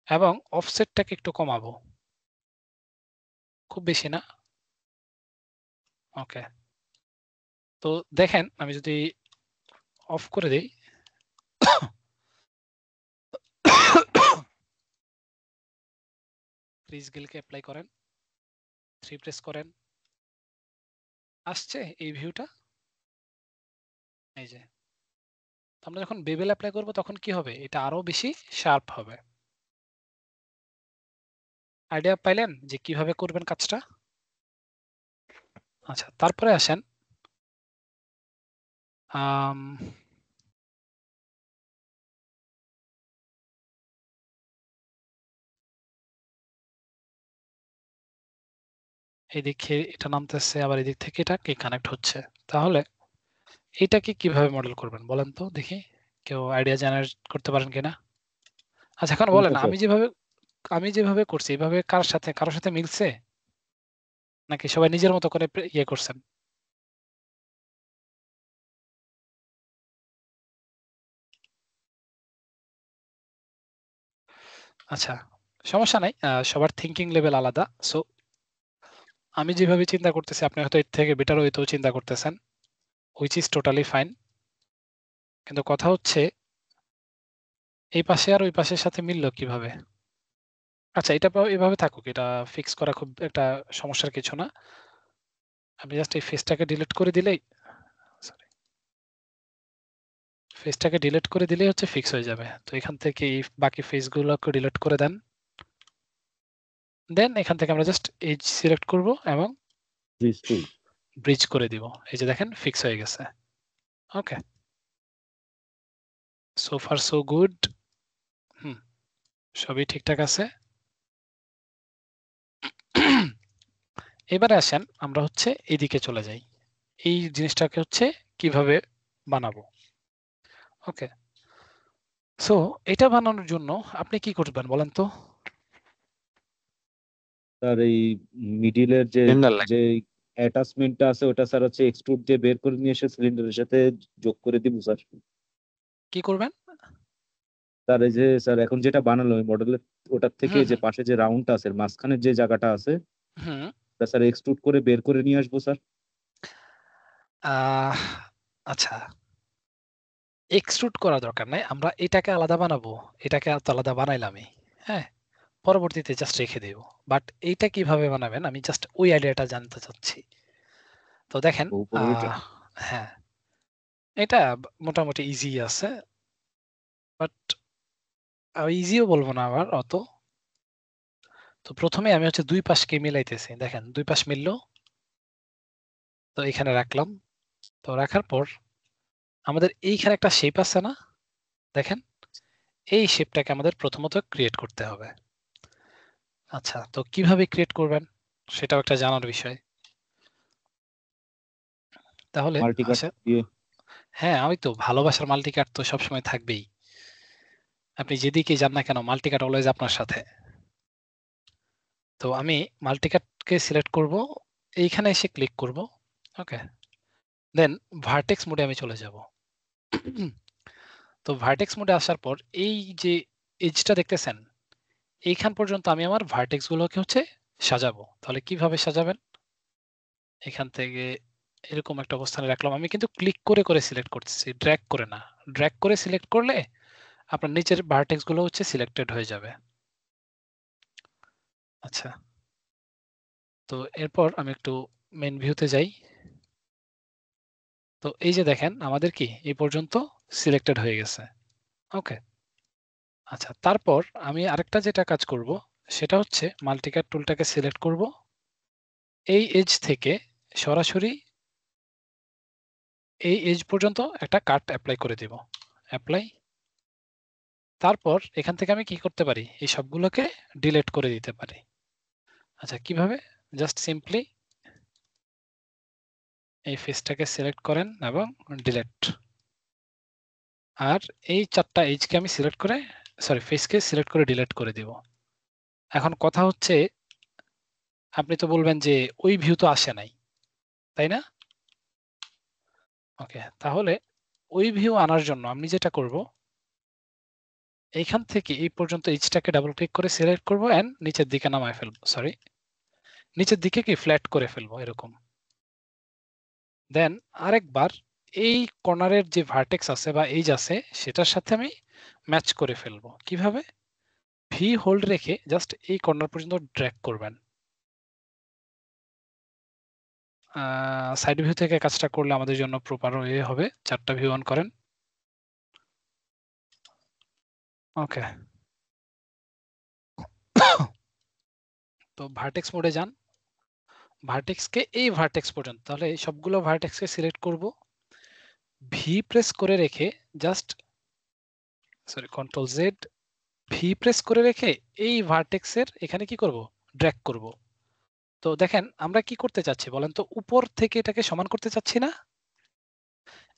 [SPEAKER 1] এবং অফসেটটাকে একটু কমাবো, খুব বেশি না। ওকে, তো দেখেন আমি যদি অফ করে দেই, ফ্রিজ গিলকে অ্যাপ্লাই করেন, 3 প্রেস করেন, আসছে এই ভিউটা, এই যে। আমরা যখন বেবেল অ্যাপ্লাই করব তখন কি হবে, এটা আরো বেশি শার্প হবে। আইডিয়া পাইলেন যে কিভাবে করবেন কাজটা? আচ্ছা, তারপরে আসেন এদিকে এটা নামতেছে, আবার এদিক থেকে এটা কি কানেক্ট হচ্ছে। তাহলে এটাকে কিভাবে মডেল করবেন বলেন তো দেখি, কেউ আইডিয়া জেনারেট করতে পারেন কিনা? আচ্ছা, এখন বলেন আমি যেভাবে করছি এইভাবে কারোর সাথে মিলছে নাকি সবাই নিজের মতো করে ইয়ে করছেন? আচ্ছা, সমস্যা নাই, সবার থিঙ্কিং লেভেল আলাদা। সো আমি যেভাবে চিন্তা করতেছি আপনি হয়তো এর থেকে বেটার ওয়েতেও চিন্তা করতেছেন, হুইচ ইজ টোটালি ফাইন। কিন্তু কথা হচ্ছে এই পাশে আর ওই পাশের সাথে মিললো কিভাবে? আচ্ছা, এটা এভাবে থাকুক, এটা ফিক্স করা খুব একটা সমস্যার কিছু না। আমি জাস্ট এই ফেসটাকে ডিলিট করে দিলেই, সরি, ফেসটাকে ডিলিট করে দিলেই হচ্ছে ফিক্স হয়ে যাবে। তো এখান থেকে এই বাকি ফেসগুলোকে ডিলিট করে দেন, দেন এখান থেকে আমরা জাস্ট এজ সিলেক্ট করব এবং ব্রিজ করে দিব। এই যে দেখেন ফিক্স হয়ে গেছে। ওকে, সো ফার সো গুড। সবই ঠিকঠাক আছে। এবারে আসেন আমরা হচ্ছে এদিকে চলে যাই, এই জিনিসটাকে হচ্ছে কিভাবে বানাবো। ওকে, সো এটা বানানোর জন্য আপনি কি করবেন বলেন তো?
[SPEAKER 2] তার এই মিডিলের যে
[SPEAKER 9] Render line.
[SPEAKER 2] যে অ্যাটাচমেন্টটা আছে ওটা স্যার হচ্ছে এক্সট্রুড দিয়ে বের করে নিয়ে এসে সিলিন্ডারের সাথে যোগ করে দিব স্যার।
[SPEAKER 1] কি করবেন?
[SPEAKER 2] স্যার এই যে স্যার এখন যেটা বানালো ওই মডেলের ওটার থেকে
[SPEAKER 1] হুম
[SPEAKER 2] যে
[SPEAKER 1] হুম
[SPEAKER 2] পাশে যে রাউন্ডটা আছে মাঝখানের যে জায়গাটা আছে
[SPEAKER 1] হুম
[SPEAKER 2] ওটা স্যার এক্সট্রুড করে বের করে নিয়ে আসবো স্যার।
[SPEAKER 1] আহ, আচ্ছা, এক্সট্রুড করা দরকার নাই, আমরা এটাকে আলাদা বানাবো, এটাকে তো আলাদা বানাইলামই, হ্যাঁ, পরবর্তীতে জাস্ট রেখে দেব। বাট এইটা কিভাবে বানাবেন আমি জাস্ট ওই আইডিয়াটা জানতে চাচ্ছি। তো দেখেন,
[SPEAKER 2] তো উপরের ওইটা
[SPEAKER 1] হ্যাঁ, এটা মোটামুটি ইজি আছে, বাট ইজিও বলবো না আবার অত। তো প্রথমে আমি হচ্ছে দুই পাশকে মিলাইতেছি, দেখেন দুই পাশ মিললো, তো এখানে রাখলাম। তো রাখার পর আমাদের এইখানে একটা শেপ আছে না, দেখেন এই শেপটাকে আমাদের প্রথমত ক্রিয়েট করতে হবে। আচ্ছা, তো কিভাবে ক্রিয়েট করবেন সেটাও একটা জানার বিষয়। তাহলে
[SPEAKER 2] মাল্টিকাট
[SPEAKER 1] আসে,
[SPEAKER 2] দিয়ে
[SPEAKER 1] হ্যাঁ আমি তো ভালোবাসার মাল্টিকাট তো সবসময় থাকবেই, আপনি যেদিকে যান না কেন মাল্টিকাট অলওয়েজ আপনার সাথে। তো আমি মাল্টিকাটকে সিলেক্ট করব, এইখানে এসে ক্লিক করব, ওকে, দেন ভার্টেক্স মোডে আমি চলে যাব। তো ভার্টেক্স মোডে আসার পর এই যে এজটা দেখতেছেন এইখান পর্যন্ত আমি আমার ভার্টেক্স গুলোকে হচ্ছে সাজাবো। তাহলে কিভাবে সাজাবেন, এখান থেকে এরকম একটা অবস্থানে রাখলাম, আমি কিন্তু ক্লিক করে করে সিলেক্ট করতেছি, ড্র্যাগ করে না। ড্র্যাগ করে সিলেক্ট করলে আপনার নিচের ভার্টেক্স গুলো হচ্ছে সিলেক্টেড হয়ে যাবে। আচ্ছা, তো এরপর আমি একটু মেন ভিউতে যাই। তো এই যে দেখেন আমাদের কি এই পর্যন্ত সিলেক্টেড হয়ে গেছে, ওকে। আচ্ছা, তারপর আমি আরেকটা যেটা কাজ করব সেটা হচ্ছে মাল্টিকাট টুলটাকে সিলেক্ট করব, এই এজ থেকে সরাসরি এই এজ পর্যন্ত একটা কাট অ্যাপ্লাই করে দিব, অ্যাপ্লাই। তারপর এখান থেকে আমি কি করতে পারি, এই সবগুলোকে ডিলিট করে দিতে পারি। আচ্ছা, কিভাবে, জাস্ট সিম্পলি এই ফেসটাকে সিলেক্ট করেন এবং ডিলিট। আর এই চারটা এজকে আমি সিলেক্ট করে, সরি ফেসকে সিলেক্ট করে ডিলিট করে দিব। এখন কথা হচ্ছে আপনি তো বলবেন যে ওই ভিউ তো আসে নাই, তাই না? ওকে, তাহলে ওই ভিউ আনার জন্য আমি যেটা করব, এইখান থেকে এই পর্যন্ত এজটাকে ডাবল ক্লিক করে সিলেক্ট করব এন্ড নিচের দিকে নামায় ফেলবো, সরি নিচের দিকে কি ফ্ল্যাট করে ফেলবো এরকম। দেন আরেকবার এই কর্নারের যে ভার্টেক্স আছে বা এজ আছে সেটার সাথে আমি ম্যাচ করে ফেলবো। কিভাবে, ভি হোল্ড রেখে জাস্ট এই কর্নার পর্যন্ত ড্র্যাগ করবেন। সাইড ভিউ থেকে কাজটা করলে আমাদের জন্য প্রপার ওয়ে হবে। চারটা ভিউ অন করেন, ওকে। তো ভার্টেক্স মোডে যান, ভার্টেক্সকে এই ভার্টেক্স পর্যন্ত, তাহলে এই সবগুলো ভার্টেক্সকে সিলেক্ট করব, ভি প্রেস করে রেখে just, sorry control Z, V press করে রেখে এই ভার্টেক্সের এখানে কি করব, ড্র্যাগ করব। তো দেখেন আমরা কি করতে চাচ্ছি বলেন তো, উপর থেকে এটাকে সমান করতে চাচ্ছি না।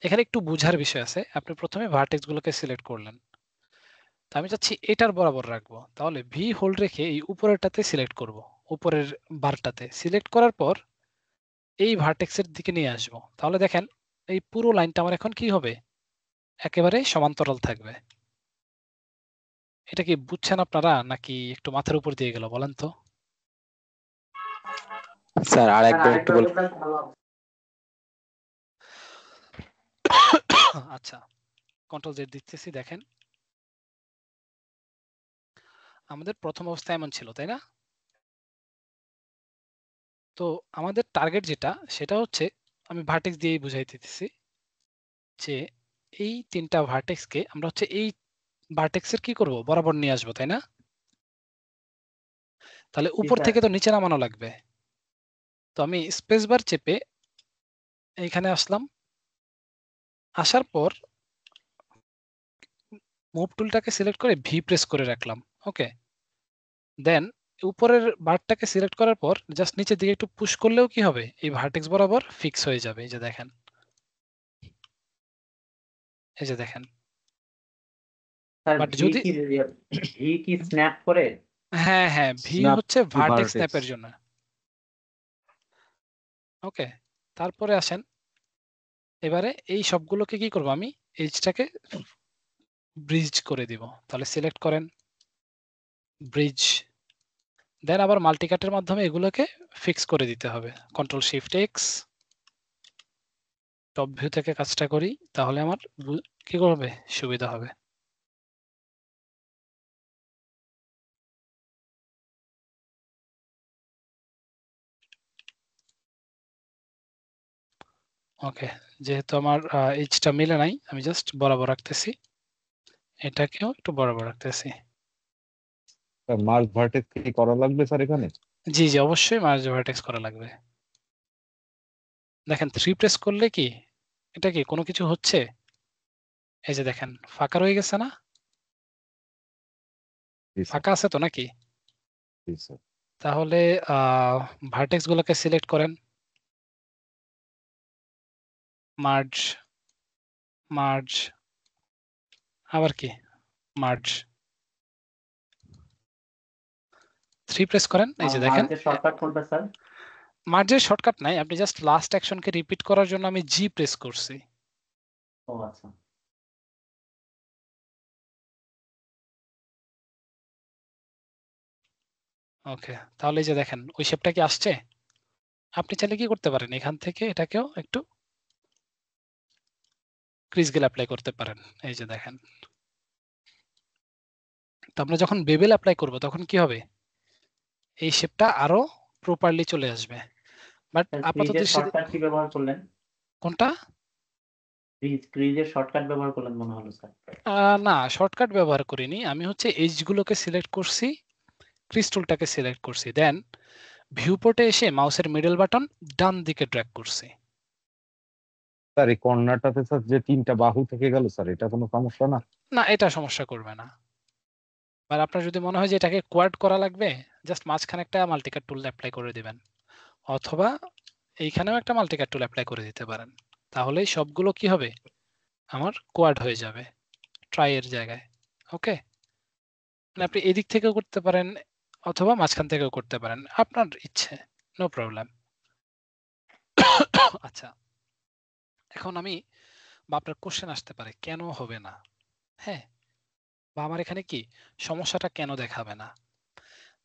[SPEAKER 1] এখানে একটু বুঝার বিষয় আছে, আপনি প্রথমে ভার্টেক্স গুলোকে সিলেক্ট করলেন, তো আমি চাচ্ছি এটার বরাবর রাখবো, তাহলে ভি হোল্ড রেখে এই উপরেরটাতে সিলেক্ট করব, উপরের বারটাতে সিলেক্ট করার পর এই ভার্টেক্সের দিকে নিয়ে আসবো। তাহলে দেখেন এই পুরো লাইনটা আমার এখন কি হবে, একেবারে সমান্তরাল থাকবে। এটা কি বুঝছেন আপনারা নাকি একটু মাথার উপর দিয়ে গেল বলেন তো?
[SPEAKER 10] স্যার আরেকবার একটু বলুন।
[SPEAKER 1] আচ্ছা, কন্ট্রোল জেড দিতেছি, দেখেন আমাদের প্রথম অবস্থা এমন ছিল, তাই না? তো আমাদের টার্গেট যেটা সেটা হচ্ছে, আমি ভার্টেক্স দিয়েই বুঝাই দিতেছি যে এই তিনটা ভার্টেক্সকে আমরা হচ্ছে এই ভার্টেক্সের কি করব, বরাবর নিয়ে আসবো, তাই না? তাহলে উপর থেকে তো নিচে নামানো লাগবে। তো আমি স্পেস বার চেপে এইখানে আসলাম, আসার পর মুভ টুলটাকে সিলেক্ট করে ভি প্রেস করে রাখলাম, ওকে। দেন উপরের বারটাকে সিলেক্ট করার পর জাস্ট নিচের দিকে একটু পুশ করলেও কি হবে, এই ভার্টেক্স বরাবর ফিক্স হয়ে যাবে। এই যে দেখেন, এই যে দেখেন।
[SPEAKER 6] স্যার
[SPEAKER 1] বাট
[SPEAKER 6] ভি
[SPEAKER 1] যদি,
[SPEAKER 6] কি স্ন্যাপ করে?
[SPEAKER 1] হ্যাঁ হ্যাঁ, ভি
[SPEAKER 2] স্ন্যাপ
[SPEAKER 1] হচ্ছে
[SPEAKER 2] টু
[SPEAKER 1] ভার্টেক্স
[SPEAKER 2] ভার্টেক্স
[SPEAKER 1] স্ন্যাপের জন্য, ওকে, তারপরে আসেন এবারে এই সবগুলোকে কি করব, আমি এজটাকে ব্রিজ করে দিব। তাহলে সিলেক্ট করেন ব্রিজ, দেন আবার মাল্টিকাটের মাধ্যমে এগুলোকে ফিক্স করে দিতে হবে। Control shift x, top view থেকে কাজটা করি, তাহলে আমার কি করবে, সুবিধা হবে। ওকে, যেহেতু আমার এজটা মিলে নাই, আমি জাস্ট বরাবর রাখতেছি, এটাকেও একটু বরাবর রাখতেছি।
[SPEAKER 2] মার্ক ভার্টেক্স কি করা লাগবে স্যার এখানে?
[SPEAKER 1] জি জি, অবশ্যই মার্জ ভার্টেক্স করা লাগবে। দেখেন 3 প্রেস করলে কি এটা কি কোনো কিছু হচ্ছে? এই যে দেখেন ফাঁকা রয়ে গেছে না?
[SPEAKER 2] জি স্যার,
[SPEAKER 1] ফাঁকা আছে তো নাকি?
[SPEAKER 2] জি স্যার।
[SPEAKER 1] তাহলে ভার্টেক্স গুলোকে সিলেক্ট করেন, মার্জ, মার্জ, আবার কি মার্জ, 3 প্রেস করেন, এই যে দেখেন
[SPEAKER 6] মার্জের শর্টকাট কোনটা স্যার?
[SPEAKER 1] মার্জের শর্টকাট নাই, আপনি জাস্ট লাস্ট অ্যাকশনকে রিপিট করার জন্য আমি জি প্রেস করছি।
[SPEAKER 6] ও আচ্ছা,
[SPEAKER 1] ওকে, তাহলে এই যে দেখেন ওই শেপটা কি আসছে? আপনি চাইলে কি করতে পারেন, এখান থেকে এটাকেও একটু ক্রিজ গেল অ্যাপ্লাই করতে পারেন। এই যে দেখেন, তো আমরা যখন বেবেল অ্যাপ্লাই করব তখন কি হবে, এই শেপটা আরো প্রপারলি চলে আসবে। বাট আপাতত
[SPEAKER 6] ক্রিজের শর্টকাট কি ব্যবহার করলেন?
[SPEAKER 1] কোনটা?
[SPEAKER 6] ক্রিজের শর্টকাট ব্যবহার করলেন মনে হলো স্যার।
[SPEAKER 1] না, শর্টকাট ব্যবহার করিনি, আমি হচ্ছে এজ গুলোকে সিলেক্ট করছি, ক্রিজ টুলটাকে সিলেক্ট করছি, দেন ভিউপোর্টে এসে মাউসের মিডল বাটন ডান দিকে ড্র্যাগ করছি।
[SPEAKER 2] স্যার এই কর্নারটাতে স্যার যে 3টা বাহু থেকে গেল স্যার, এটা কোনো সমস্যা না?
[SPEAKER 1] না, এটা সমস্যা করবে না। আর আপনার যদি মনে হয় যে এটাকে কোয়াড করা লাগবে, জাস্ট মাঝখানে একটা মাল্টিকাট টুল অ্যাপ্লাই করে দিবেন, অথবা এইখানেও একটা মাল্টিকাট টুল অ্যাপ্লাই করে দিতে পারেন, তাহলেই সবগুলো কি হবে, আমার কোয়াড হয়ে যাবে ট্রাই এর জায়গায়। ওকে, মানে আপনি এদিক থেকেও করতে পারেন অথবা মাঝখান থেকেও করতে পারেন, আপনার ইচ্ছে, নো প্রবলেম। আচ্ছা, এখন আমি বা আপনার কোশ্চেন আসতে পারে কেন হবে না, হ্যাঁ, বা আমার এখানে কি সমস্যাটা কেন দেখাবে না?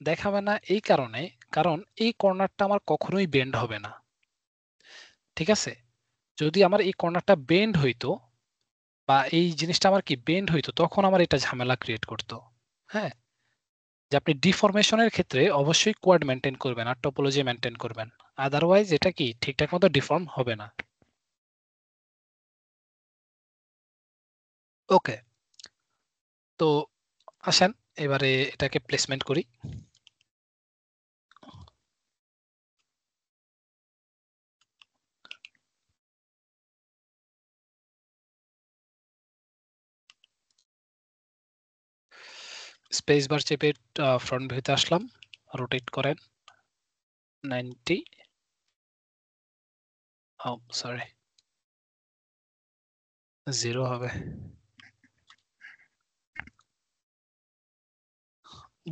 [SPEAKER 1] দেখাবে না এই কারণে, কারণ এই কর্নারটা আমার কখনোই বেন্ড হবে না। ঠিক আছে, যদি আমার এই কর্নারটা বেন্ড হইতো বা এই জিনিসটা আমার কি বেন্ড হইতো, তখন আমার এটা ঝামেলা ক্রিয়েট করতো। হ্যাঁ, যে আপনি ডিফরমেশনের ক্ষেত্রে অবশ্যই কোয়াড মেনটেন করবেন আর টপোলজি মেনটেন করবেন, আদারওয়াইজ এটা কি ঠিকঠাক মতো ডিফর্ম হবে না। ওকে, তো আসেন এবারে এটাকে প্লেসমেন্ট করি। স্পেস বার চেপে ফ্রন্ট ভিউতে আসলাম, রোটেট করেন 90, ও সরি 0 হবে।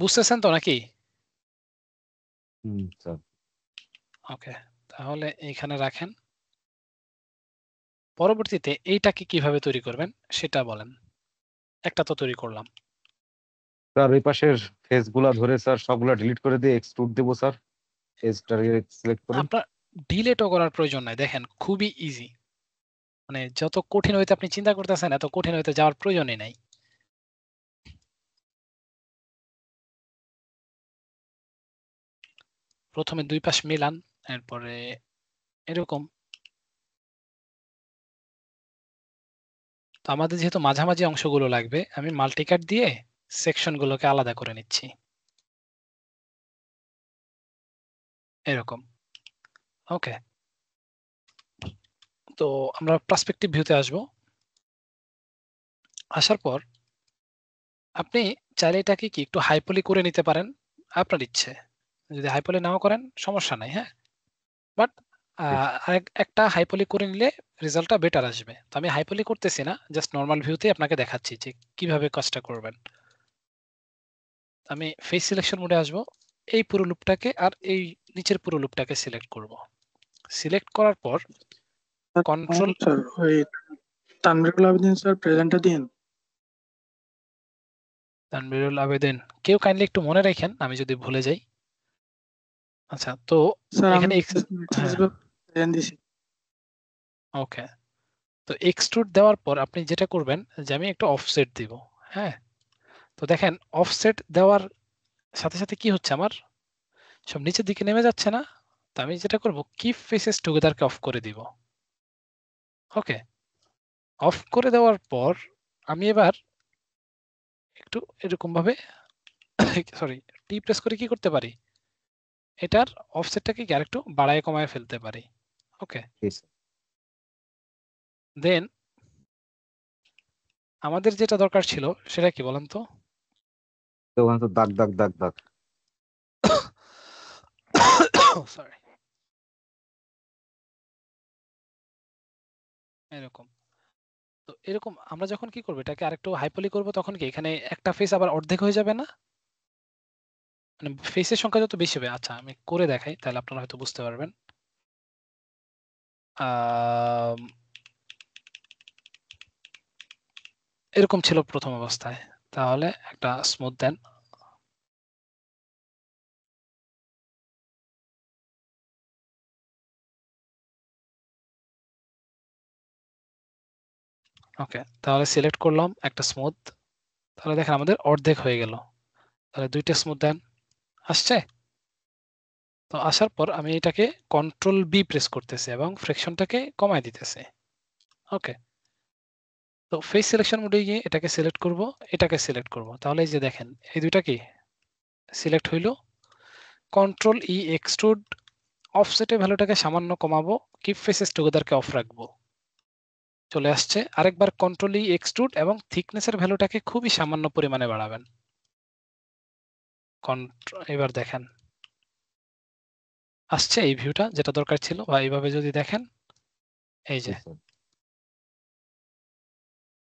[SPEAKER 1] বুঝতেছেন তো নাকি?
[SPEAKER 2] স্যার।
[SPEAKER 1] ওকে, তাহলে এইখানে রাখেন, পরবর্তীতে এইটাকে কিভাবে তৈরি করবেন সেটা বলেন। একটা তো তৈরি করলাম,
[SPEAKER 2] স্যার এই পাশের ফেস গুলা ধরে স্যার সবগুলা ডিলিট করে দিয়ে এক্সট্রুড দেবো স্যার, এজটাকে সিলেক্ট করেন।
[SPEAKER 1] আপনার ডিলেটও করার প্রয়োজন নাই, দেখেন খুবই ইজি, মানে যত কঠিন হইতে আপনি চিন্তা করতেছেন এত কঠিন হইতে যাওয়ার প্রয়োজনই নাই। প্রথমে দুই পাশ মিলান, এরপরে এরকম। তো আমাদের যেহেতু মাঝামাঝি অংশগুলো লাগবে, আমি মাল্টিকাট দিয়ে সেকশন গুলোকে আলাদা করে নিচ্ছি, এরকম। ওকে, তো আমরা পার্সপেক্টিভ ভিউতে আসব। আসার পর আপনি চাইলে এটাকে কি একটু হাইপলি করে নিতে পারেন, আপনার ইচ্ছে। যদি হাইপলি নাও করেন সমস্যা নাই, হ্যাঁ, বাট একটা হাইপলি করে নিলে রেজাল্টটা বেটার আসবে। তো আমি হাইপলি করতেছি না, জাস্ট নর্মাল ভিউতে আপনাকে দেখাচ্ছি যে কিভাবে কাজটা করবেন। আমি ফেস সিলেকশন মোডে আসব, এই পুরো লুপটাকে আর এই নিচের পুরো লুপটাকে সিলেক্ট করব, সিলেক্ট করার পর কন্ট্রোল
[SPEAKER 11] স্যার ওই তানভীরুল আবেদিন স্যার প্রেজেন্টটা দিন।
[SPEAKER 1] তানভীরুল আবেদিন কেউ কাইন্ডলি একটু মনে রাখেন আমি যদি ভুলে যাই। আচ্ছা তো
[SPEAKER 11] স্যার আমি
[SPEAKER 1] এখানে হ্যাঁ
[SPEAKER 11] প্রেজেন্ট দিছি।
[SPEAKER 1] ওকে, তো এক্সট্রুড দেওয়ার পর আপনি যেটা করবেন যে আমি একটা অফসেট দিব। হ্যাঁ, তো দেখেন অফসেট দেওয়ার সাথে সাথে কি হচ্ছে আমার সব নিচের দিকে নেমে যাচ্ছে না। তো আমি যেটা করব কিপ ফেসেস টুগেদারকে অফ করে দিব। ওকে, অফ করে দেওয়ার পর আমি এবার একটু এরকম ভাবে সরি টি প্রেস করে কি করতে পারি, এটার অফসেটটাকে কি আরেকটু বাড়ায় কমায় ফেলতে পারি। ওকে, দেন আমাদের যেটা দরকার ছিল সেটা কি বলেন তো?
[SPEAKER 2] তো ওখানে তো দাগ দাগ দাগ দাগ
[SPEAKER 1] সরি, এরকম। তো এরকম আমরা যখন কি করবো এটাকে আরেকটু হাইপলি করব তখন কি এখানে একটা ফেস আবার অর্ধেক হয়ে যাবে না? মানে ফেসের সংখ্যা যত বেশি হবে। আচ্ছা আমি করে দেখাই তাহলে আপনারা হয়তো বুঝতে পারবেন। এরকম ছিল প্রথম অবস্থায়, তাহলে একটা স্মুথ দেন। ওকে, তাহলে সিলেক্ট করলাম একটা স্মুথ, তাহলে দেখেন আমাদের অর্ধেক হয়ে গেল। তাহলে দুইটা স্মুথ দেন, আসছে? তো আসার পর আমি এটাকে কন্ট্রোল বি প্রেস করতেছি এবং ফ্রিকশনটাকে কমায় দিতেছি। ওকে, তো ফেস সিলেকশন মোডে গিয়ে এটাকে সিলেক্ট করব, এটাকে সিলেক্ট করব, তাহলে এই যে দেখেন এই দুইটা কি সিলেক্ট হইলো। কন্ট্রোল ই এক্সট্রুড অফসেটের ভ্যালুটাকে সামান্য কমাবো, কিপ ফেসেস টুগেদারকে অফ রাখবো, চলে আসছে। আরেকবার কন্ট্রোল ই এক্সট্রুড এবং থিকনেসের ভ্যালুটাকে খুবই সামান্য পরিমাণে বাড়াবেন। এবার দেখেন আসছে এই ভিউটা যেটা দরকার ছিল, বা এইভাবে যদি দেখেন এই যে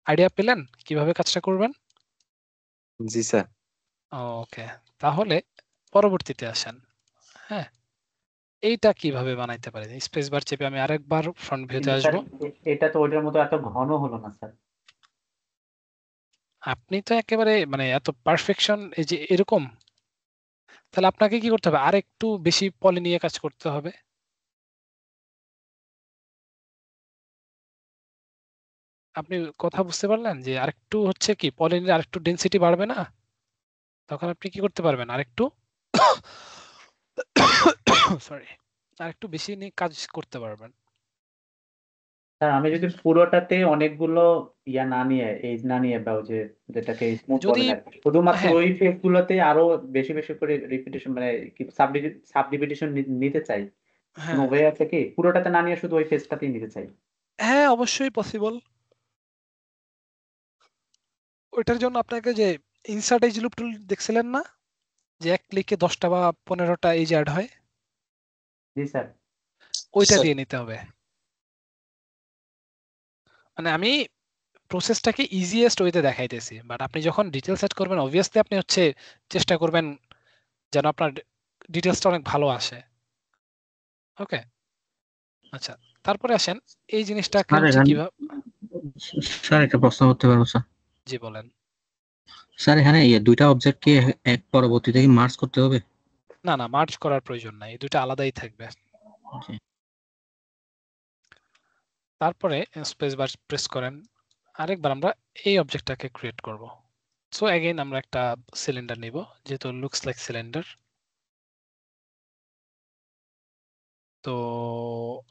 [SPEAKER 1] আইডিয়া পেলেন কিভাবে কাজটা করবেন?
[SPEAKER 10] জি স্যার।
[SPEAKER 1] ওকে, তাহলে পরবর্তীতে আসেন। হ্যাঁ, এইটা কিভাবে বানাইতে পারি? স্পেস বার চেপে আমি আরেকবার ফ্রন্ট ভিউতে
[SPEAKER 6] কিন্তু স্যার
[SPEAKER 1] আসবো।
[SPEAKER 6] এটা তো ওইটার মতো এত ঘন হলো না স্যার।
[SPEAKER 1] আপনি তো একেবারে মানে এত পারফেকশন এই যে এরকম, তাহলে আপনাকে কি করতে হবে? আরেকটু বেশি পলি নিয়ে কাজ করতে হবে। আপনি কথা বুঝতে পারলেন যে আরেকটু হচ্ছে কি পলিনের আরেকটু ডেনসিটি বাড়বে না? তখন আপনি কি করতে পারবেন আরেকটু সরি আরেকটু বেশি নিয়ে কাজ করতে পারবেন।
[SPEAKER 6] স্যার আমি যদি পুরোটাতে অনেকগুলো ইয়া না নিয়ে এজ না নিয়ে বা ওই যে যেটাকে স্মুথ
[SPEAKER 1] যদি
[SPEAKER 6] বলেন আর কি, শুধুমাত্র
[SPEAKER 1] হ্যাঁ
[SPEAKER 6] ওই ফেস গুলোতে আরো বেশি বেশি করে রিপিটেশন মানে কি সাবডিভিশন নিতে চাই, কোনো
[SPEAKER 1] হ্যাঁ
[SPEAKER 6] ওয়ে আছে কি পুরোটাতে না নিয়ে শুধু ওই ফেসটাতেই নিতে চাই?
[SPEAKER 1] হ্যাঁ অবশ্যই পসিবল। ওইটার জন্য আপনাকে যে ইনসার্ট এজ লুপ টুল দেখছিলেন না, যে এক ক্লিকে 10টা বা 15টা এজ অ্যাড হয়,
[SPEAKER 6] জি স্যার।
[SPEAKER 1] ওইটা দিয়ে নিতে হবে। মানে আমি প্রসেসটাকে ইজিয়েস্ট ওয়েতে দেখাইতেছি, বাট আপনি যখন ডিটেল সেট করবেন অবভিয়াসলি আপনি হচ্ছে চেষ্টা করবেন যেন আপনার ডিটেলসটা অনেক ভালো আসে। ওকে, আচ্ছা তারপরে আসেন এই জিনিসটাকে
[SPEAKER 9] স্যার
[SPEAKER 1] হচ্ছে
[SPEAKER 9] এখানে
[SPEAKER 1] কিভাবে।
[SPEAKER 9] স্যার একটা প্রশ্ন করতে পারবো স্যার?
[SPEAKER 1] জি বলেন।
[SPEAKER 9] স্যার এখানে দুইটা অবজেক্ট কি এক পরবর্তীতে কি মার্জ করতে হবে?
[SPEAKER 1] না না, মার্জ করার প্রয়োজন নাই, এই দুটো আলাদাই থাকবে।
[SPEAKER 9] জি।
[SPEAKER 1] তারপরে স্পেস বার প্রেস করেন, আরেকবার আমরা এই অবজেক্টটাকে ক্রিয়েট করব। সো অ্যাগেইন আমরা একটা সিলিন্ডার নিব, যেহেতু লুকস লাইক সিলিন্ডার। তো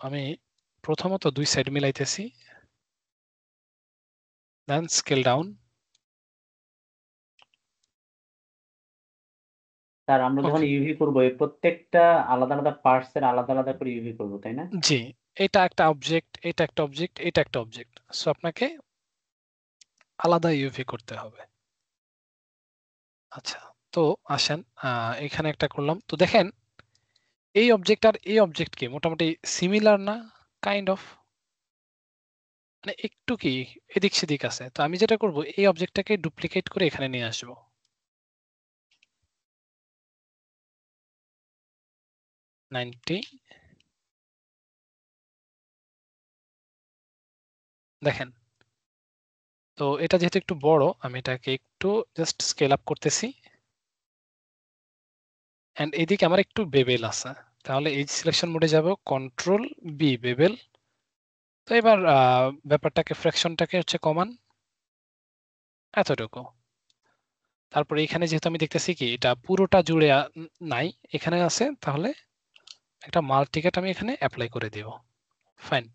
[SPEAKER 1] আমি প্রথমত দুই সাইড মিলাইতেছি, দেন স্কেল ডাউন।
[SPEAKER 6] স্যার আমরা যখন ইউভি করবো এই প্রত্যেকটা আলাদা আলাদা পার্টস এর আলাদা আলাদা করে ইউভি করবো তাই না?
[SPEAKER 1] জি, এটা একটা অবজেক্ট, এটা একটা অবজেক্ট, এটা একটা অবজেক্ট, সো আপনাকে আলাদা ইউভি করতে হবে। আচ্ছা, তো আসেন এখানে একটা করলাম। তো দেখেন এই অবজেক্ট আর এই অবজেক্ট কি মোটামুটি সিমিলার না? কাইন্ড অফ, মানে একটু কি এদিক সেদিক আছে। তো আমি যেটা করব এই অবজেক্টটাকে ডুপ্লিকেট করে এখানে নিয়ে আসবো। দেখেন, তো এটা যেহেতু একটু বড়, আমি এটাকে একটু জাস্ট স্কেল আপ করতেছি। এন্ড এদিকে আমার একটু বেবেল আছে, তাহলে এই সিলেকশন মোডে যাব, কন্ট্রোল বি বেবেল। তো এবার ব্যাপারটাকে ফ্র্যাকশনটাকে হচ্ছে কমান এতটুকু। তারপর এখানে যেহেতু আমি দেখতেছি কি এটা পুরোটা জুড়ে নাই, এখানে আছে, তাহলে একটা মাল্টিকেট আমি এখানে অ্যাপ্লাই করে দিব। ফাইন।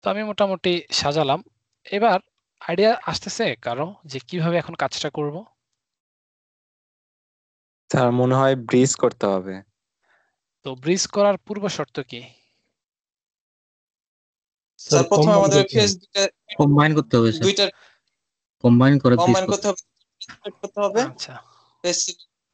[SPEAKER 1] তো আমি মোটামুটি সাজালাম। এবার আইডিয়া আসতেছে কারো যে কিভাবে এখন কাজটা করব?
[SPEAKER 10] স্যার মনে হয় ব্রিজ করতে হবে।
[SPEAKER 1] তো ব্রিজ করার পূর্ব শর্ত কি?
[SPEAKER 4] স্যার
[SPEAKER 12] স্যার প্রথমে
[SPEAKER 4] কম্বাইন
[SPEAKER 12] আমাদের
[SPEAKER 4] করতে
[SPEAKER 12] ফেস
[SPEAKER 4] হবে।
[SPEAKER 9] কম্বাইন করতে হবে স্যার,
[SPEAKER 12] দুইটা
[SPEAKER 9] কম্বাইন করে ব্রিজ
[SPEAKER 12] কম্বাইন
[SPEAKER 9] করতে
[SPEAKER 12] করতে হবে, সিলেক্ট করতে হবে,
[SPEAKER 1] আচ্ছা,
[SPEAKER 12] ফেস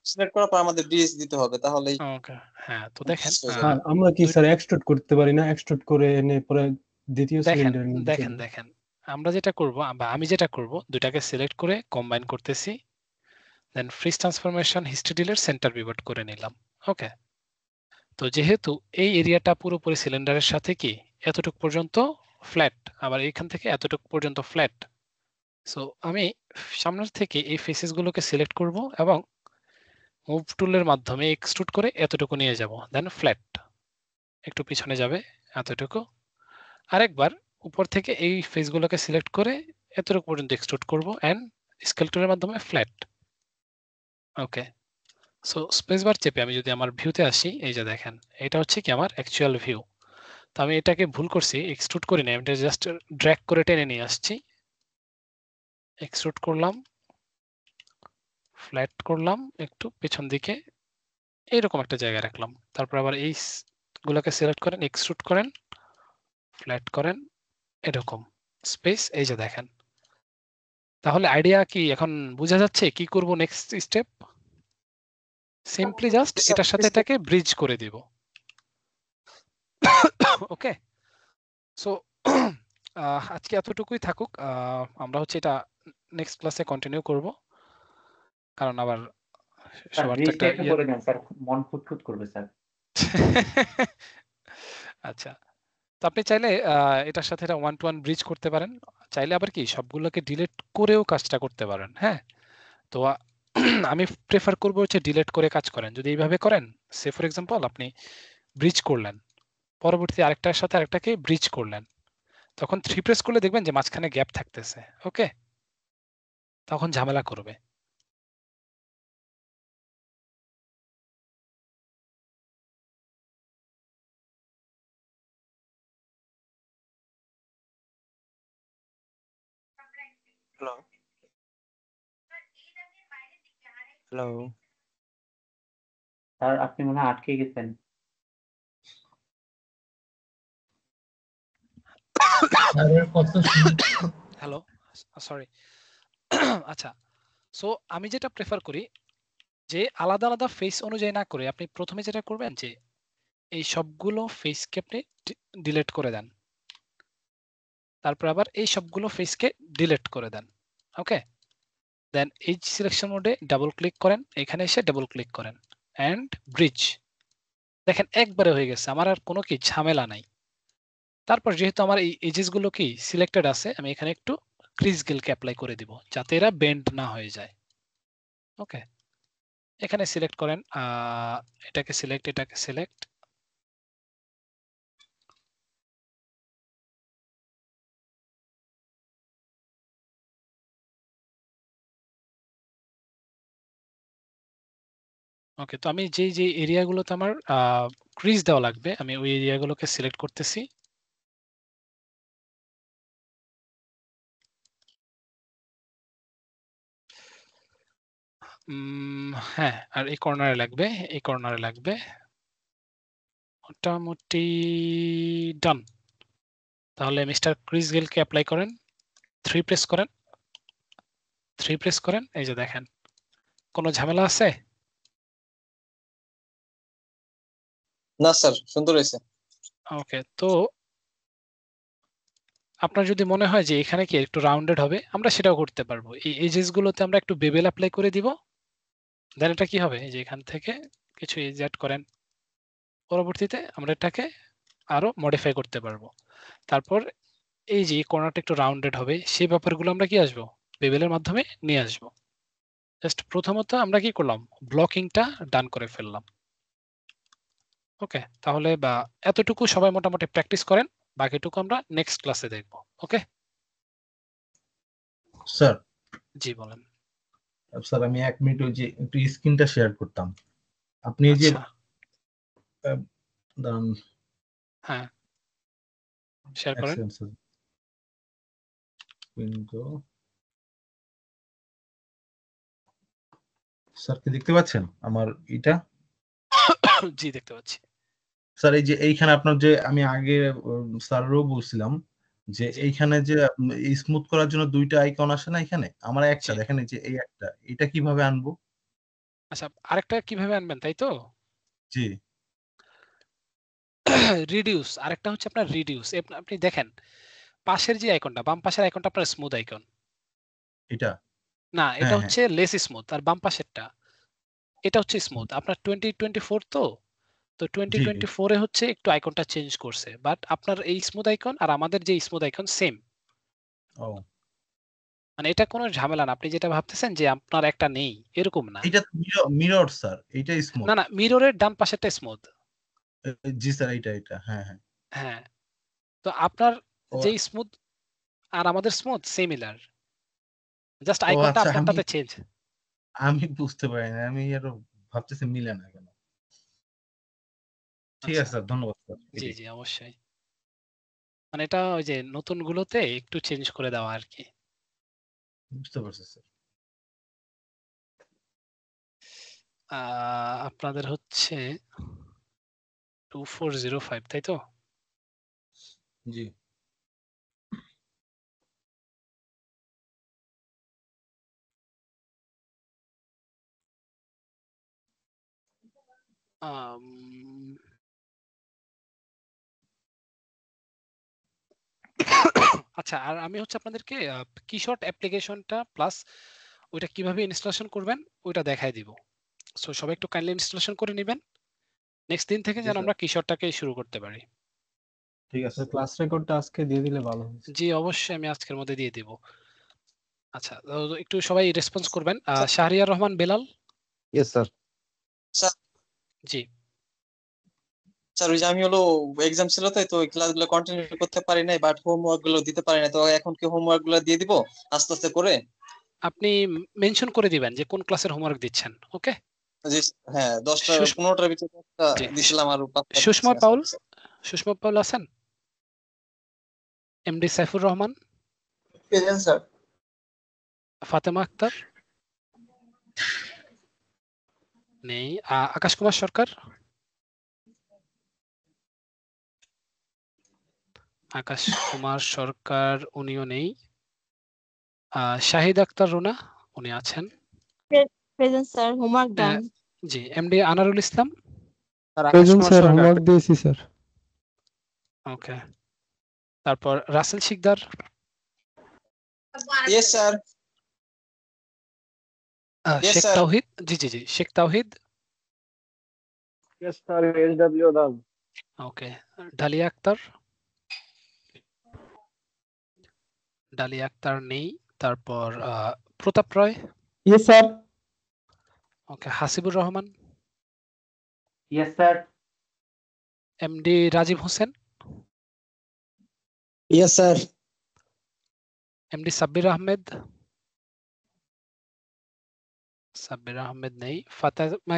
[SPEAKER 12] সিলেক্ট করার পর আমাদের ব্রিজ দিতে হবে, তাহলেই
[SPEAKER 1] ওকে। হ্যাঁ, তো দেখেন
[SPEAKER 12] হয়ে যাবে।
[SPEAKER 4] স্যার আমরা কি স্যার এক্সট্রুড করতে পারি না? এক্সট্রুড করে এনে পরে দ্বিতীয়
[SPEAKER 1] দেখেন
[SPEAKER 4] সিলিন্ডার নিয়ে
[SPEAKER 1] দেখেন দেখেন আমরা যেটা করব, বা আমি যেটা করব, দুটাকে সিলেক্ট করে কম্বাইন করতেছি, then freeze transformation history delete centre pivot করে নিলাম। ওকে। তো যেহেতু এই এরিয়াটা পুরোপুরি সিলিন্ডারের সাথে কি এতটুকু পর্যন্ত ফ্ল্যাট, আবার এখান থেকে এতটুকু পর্যন্ত ফ্ল্যাট, সো আমি সামনের থেকে এই ফেসেস গুলোকে সিলেক্ট করব এবং মুভ টুলের মাধ্যমে এক্সট্রুড করে এতটুকু নিয়ে যাব, দেন ফ্ল্যাট একটু পিছনে যাবে এতটুকু। আরেকবার উপর থেকে এই ফেসগুলোকে সিলেক্ট করে এতটুকু পর্যন্ত এক্সট্রুড করব এন্ড স্কেল টুলের মাধ্যমে ফ্ল্যাট। ওকে। সো স্পেস বার চেপে আমি যদি আমার ভিউতে আসি, এই যে দেখেন এটা হচ্ছে কি আমার অ্যাকচুয়াল ভিউ। তো আমি এটাকে ভুল করছি, এক্সট্রুড করি না, এটা জাস্ট ড্র্যাগ করে টেনে নিয়ে আসছি, এক্সট্রুড করলাম, ফ্ল্যাট করলাম একটু পেছন দিকে, এইরকম একটা জায়গায় রাখলাম। তারপর আবার এই গুলোকে সিলেক্ট করেন, এক্সট্রুড করেন, ফ্ল্যাট করেন, এরকম স্পেস। এই যে দেখেন, তাহলে আইডিয়া কি এখন বোঝা যাচ্ছে কি করব নেক্সট স্টেপ? সিম্পলি জাস্ট এটার সাথে এটাকে ব্রিজ করে দিব। ওকে। সো আজকে এতটুকুই থাকুক, আমরা হচ্ছে এটা নেক্সট ক্লাসে কন্টিনিউ করব, কারণ আবার
[SPEAKER 6] স্যার
[SPEAKER 1] সবার তো
[SPEAKER 6] ব্রিজটা
[SPEAKER 1] একটা
[SPEAKER 6] একটু করে দেন স্যার, মন খুঁতখুত করবে স্যার।
[SPEAKER 1] আচ্ছা, তো আপনি চাইলে এটার সাথে এটা ওয়ান টু ওয়ান ব্রিজ করতে পারেন, চাইলে আবার কি সবগুলোকে ডিলিট করেও কাজটা করতে পারেন। হ্যাঁ, তো আমি প্রেফার করব হচ্ছে ডিলিট করে কাজ করেন। যদি এইভাবে করেন, সে ফর এক্সাম্পল আপনি ব্রিজ করলেন, পরবর্তীতে আরেকটার সাথে আরেকটাকে ব্রিজ করলেন, তখন 3 প্রেস করলে দেখবেন যে মাঝখানে গ্যাপ থাকতেছে। ওকে, তখন ঝামেলা করবে।
[SPEAKER 10] হ্যালো হ্যালো
[SPEAKER 6] স্যার আপনি মনে হয় আটকে গেছেন।
[SPEAKER 1] Hello, sorry. আচ্ছা, সো আমি যেটা প্রেফার করি যে আলাদা আলাদা ফেস অনুযায়ী না করে আপনি প্রথমে যেটা করবেন যে এই সবগুলো ফেসকে আপনি ডিলিট করে দেন, তারপর আবার এই সবগুলো ফেসকে ডিলিট করে দেন। ওকে, দেন এই সিলেকশন মোডে ডাবল ক্লিক করেন, এখানে এসে ডাবল ক্লিক করেন এন্ড ব্রিজ। দেখেন একবারে হয়ে গেছে, আমার আর কোনো কি ঝামেলা নাই। তারপর যেহেতু আমার এই এজেস গুলো কি সিলেক্টেড আছে, আমি এখানে একটু ক্রিজ গেলকে অ্যাপ্লাই করে দিব যাতে এরা বেন্ড না হয়ে যায়। ওকে, এখানে সিলেক্ট করেন, এটাকে সিলেক্ট, এটাকে সিলেক্ট, ওকে। তো আমি যে এরিয়াগুলোতে আমার ক্রিজ দেওয়া লাগবে, আমি ওই এরিয়াগুলোকে সিলেক্ট করতেছি। হ্যাঁ, আর এই কর্নারে লাগবে, এই কর্নারে লাগবে, মোটামুটি ডান। তাহলে মিস্টার ক্রিজ গেলকে অ্যাপ্লাই করেন, 3 প্রেস করেন, 3 প্রেস করেন, এই যে দেখেন কোনো ঝামেলা আছে?
[SPEAKER 12] না স্যার, সুন্দর হয়েছে।
[SPEAKER 1] ওকে, তো আপনার যদি মনে হয় যে এখানে কি একটু রাউন্ডেড হবে, আমরা সেটাও করতে পারবো। এই এজেস গুলোতে আমরা একটু বেবেল অ্যাপ্লাই করে দিব, দেন এটা কি হবে, এই যে এখান থেকে কিছু এজ অ্যাড করেন, পরবর্তীতে আমরা এটাকে আরো মডিফাই করতে পারবো। তারপর এই যে কর্নারটা একটু রাউন্ডেড হবে, সেই ব্যাপারগুলো আমরা কি আসবো বেবেলের মাধ্যমে নিয়ে আসবো। জাস্ট প্রথমত আমরা কি করলাম, ব্লকিংটা ডান করে ফেললাম। ওকে, তাহলে বা এতটুকু সবাই মোটামুটি প্র্যাকটিস করেন, বাকিটুকু আমরা নেক্সট ক্লাসে দেখবো। Okay
[SPEAKER 7] sir.
[SPEAKER 1] জি বলেন।
[SPEAKER 7] স্যার আমি 1 মিনিট ওই যে একটু স্ক্রিনটা শেয়ার করতাম। আপনি এই যে দাঁড়ান,
[SPEAKER 1] হ্যাঁ শেয়ার করেন।
[SPEAKER 7] স্যার কি দেখতে পাচ্ছেন আমার এটা?
[SPEAKER 1] জি দেখতে পাচ্ছি।
[SPEAKER 7] স্যার এই যে এইখানে আপনার যে আমি আগে স্যারও বলছিলাম যে এইখানে যে স্মুথ করার জন্য 2টা আইকন আসে না এখানে, আমার একটা দেখেন এই যে এই একটা, এটা কিভাবে আনবো?
[SPEAKER 1] আচ্ছা আরেকটা কিভাবে আনবেন তাই তো?
[SPEAKER 7] জি
[SPEAKER 1] রিডিউস, আরেকটা হচ্ছে আপনার রিডিউস। আপনি দেখেন পাশের যে আইকনটা, বাম পাশের আইকনটা আপনার স্মুথ আইকন
[SPEAKER 7] এটা
[SPEAKER 1] না, এটা
[SPEAKER 7] হ্যাঁ,
[SPEAKER 1] হচ্ছে লেস স্মুথ, আর বাম পাশেরটা এটা হচ্ছে স্মুথ। আপনার 2024 তো 2024 এ হচ্ছে একটু আইকনটা চেঞ্জ করছে, বাট আপনার এই স্মুথ আইকন আর আমাদের যে স্মুথ আইকন সেম।
[SPEAKER 7] ও
[SPEAKER 1] মানে এটা কোনো ঝামেলা না, আপনি যেটা ভাবতেছেন যে আপনার একটা নেই এরকম না।
[SPEAKER 7] এটা মিরর স্যার, এটা স্মুথ।
[SPEAKER 1] না মিররের ডান পাশেরটা স্মুথ।
[SPEAKER 7] জি স্যার এটা হ্যাঁ হ্যাঁ
[SPEAKER 1] হ্যাঁ, তো আপনার যে স্মুথ আর আমাদের স্মুথ সিমিলার, জাস্ট আইকনটা
[SPEAKER 7] আচ্ছা,
[SPEAKER 1] আপনারটাতে চেঞ্জ।
[SPEAKER 7] আমি বুঝতে পারি না, আমি আরো ভাবতেছি মিলে না কেন। ঠিক আছে স্যার, ধন্যবাদ স্যার।
[SPEAKER 1] জি জি অবশ্যই, মানে এটা ওই যে নতুন গুলোতে একটু চেঞ্জ করে দেওয়া আর কি।
[SPEAKER 7] বুঝতে পারছি স্যার।
[SPEAKER 1] আপনাদের হচ্ছে 2405 তাই তো?
[SPEAKER 7] জি
[SPEAKER 1] আচ্ছা, আর আমি হচ্ছে আপনাদেরকে কিশট অ্যাপ্লিকেশনটা প্লাস ওইটা কিভাবে ইনস্টলেশন করবেন ওইটা দেখাই দিব। সো সবাই একটু কাইন্ডলি ইনস্টলেশন করে নেবেন, নেক্সট দিন থেকে যেন আমরা কিশটটাকে শুরু করতে পারি।
[SPEAKER 7] ঠিক আছে,
[SPEAKER 4] ক্লাস রেকর্ডটা আজকে দিয়ে দিলে ভালো হয়।
[SPEAKER 1] জি অবশ্যই, আমি আজকের মধ্যে দিয়ে দিব। আচ্ছা একটু সবাই রেসপন্স করবেন। Shahriar Rahman Belal.
[SPEAKER 2] Yes sir.
[SPEAKER 12] Sir
[SPEAKER 1] জি
[SPEAKER 12] স্যার ওই যে আমি হলো এক্সাম ছিল তো ওই ক্লাসগুলো কন্টিনিউ করতে পারি নাই, বাট হোমওয়ার্ক গুলো দিতে পারি না, তো এখন কি হোমওয়ার্ক গুলো দিয়ে দিব আস্তে আস্তে করে?
[SPEAKER 1] আপনি মেনশন করে দিবেন যে কোন ক্লাসের হোমওয়ার্ক দিচ্ছেন। ওকে
[SPEAKER 12] হ্যাঁ 10টা 15টার ভিতরে একটা দিছিলাম আর 5টা
[SPEAKER 1] সুষমা পাউল আছেন? MD Saifur Rahman,
[SPEAKER 12] sir.
[SPEAKER 1] ফাতেমা আক্তার নেই। আকাশ কুমার সরকার, উনিও নেই। শাহিদ আক্তার রুনা উনি আছেন।
[SPEAKER 13] Present sir, homework done.
[SPEAKER 1] জি MD Anarul Islam.
[SPEAKER 11] Present sir, homework দিয়েছি স্যার।
[SPEAKER 1] ওকে, তারপর রাসেল শিকদার।
[SPEAKER 12] Yes sir.
[SPEAKER 1] শেখ তাওহিদ। জি জি জি শেখ তাওহিদ।
[SPEAKER 3] Yes sir. এসডব্লিউ দাম।
[SPEAKER 1] ওকে, ডালিয়া আক্তার নেই। তারপর Pratap Roy.
[SPEAKER 11] Yes sir.
[SPEAKER 1] Okay, Hasibur Rahman.
[SPEAKER 6] Yes sir.
[SPEAKER 1] MD Rajib Hossain.
[SPEAKER 14] Yes sir.
[SPEAKER 1] MD Sabbir Ahmed নেই। ফাতেমা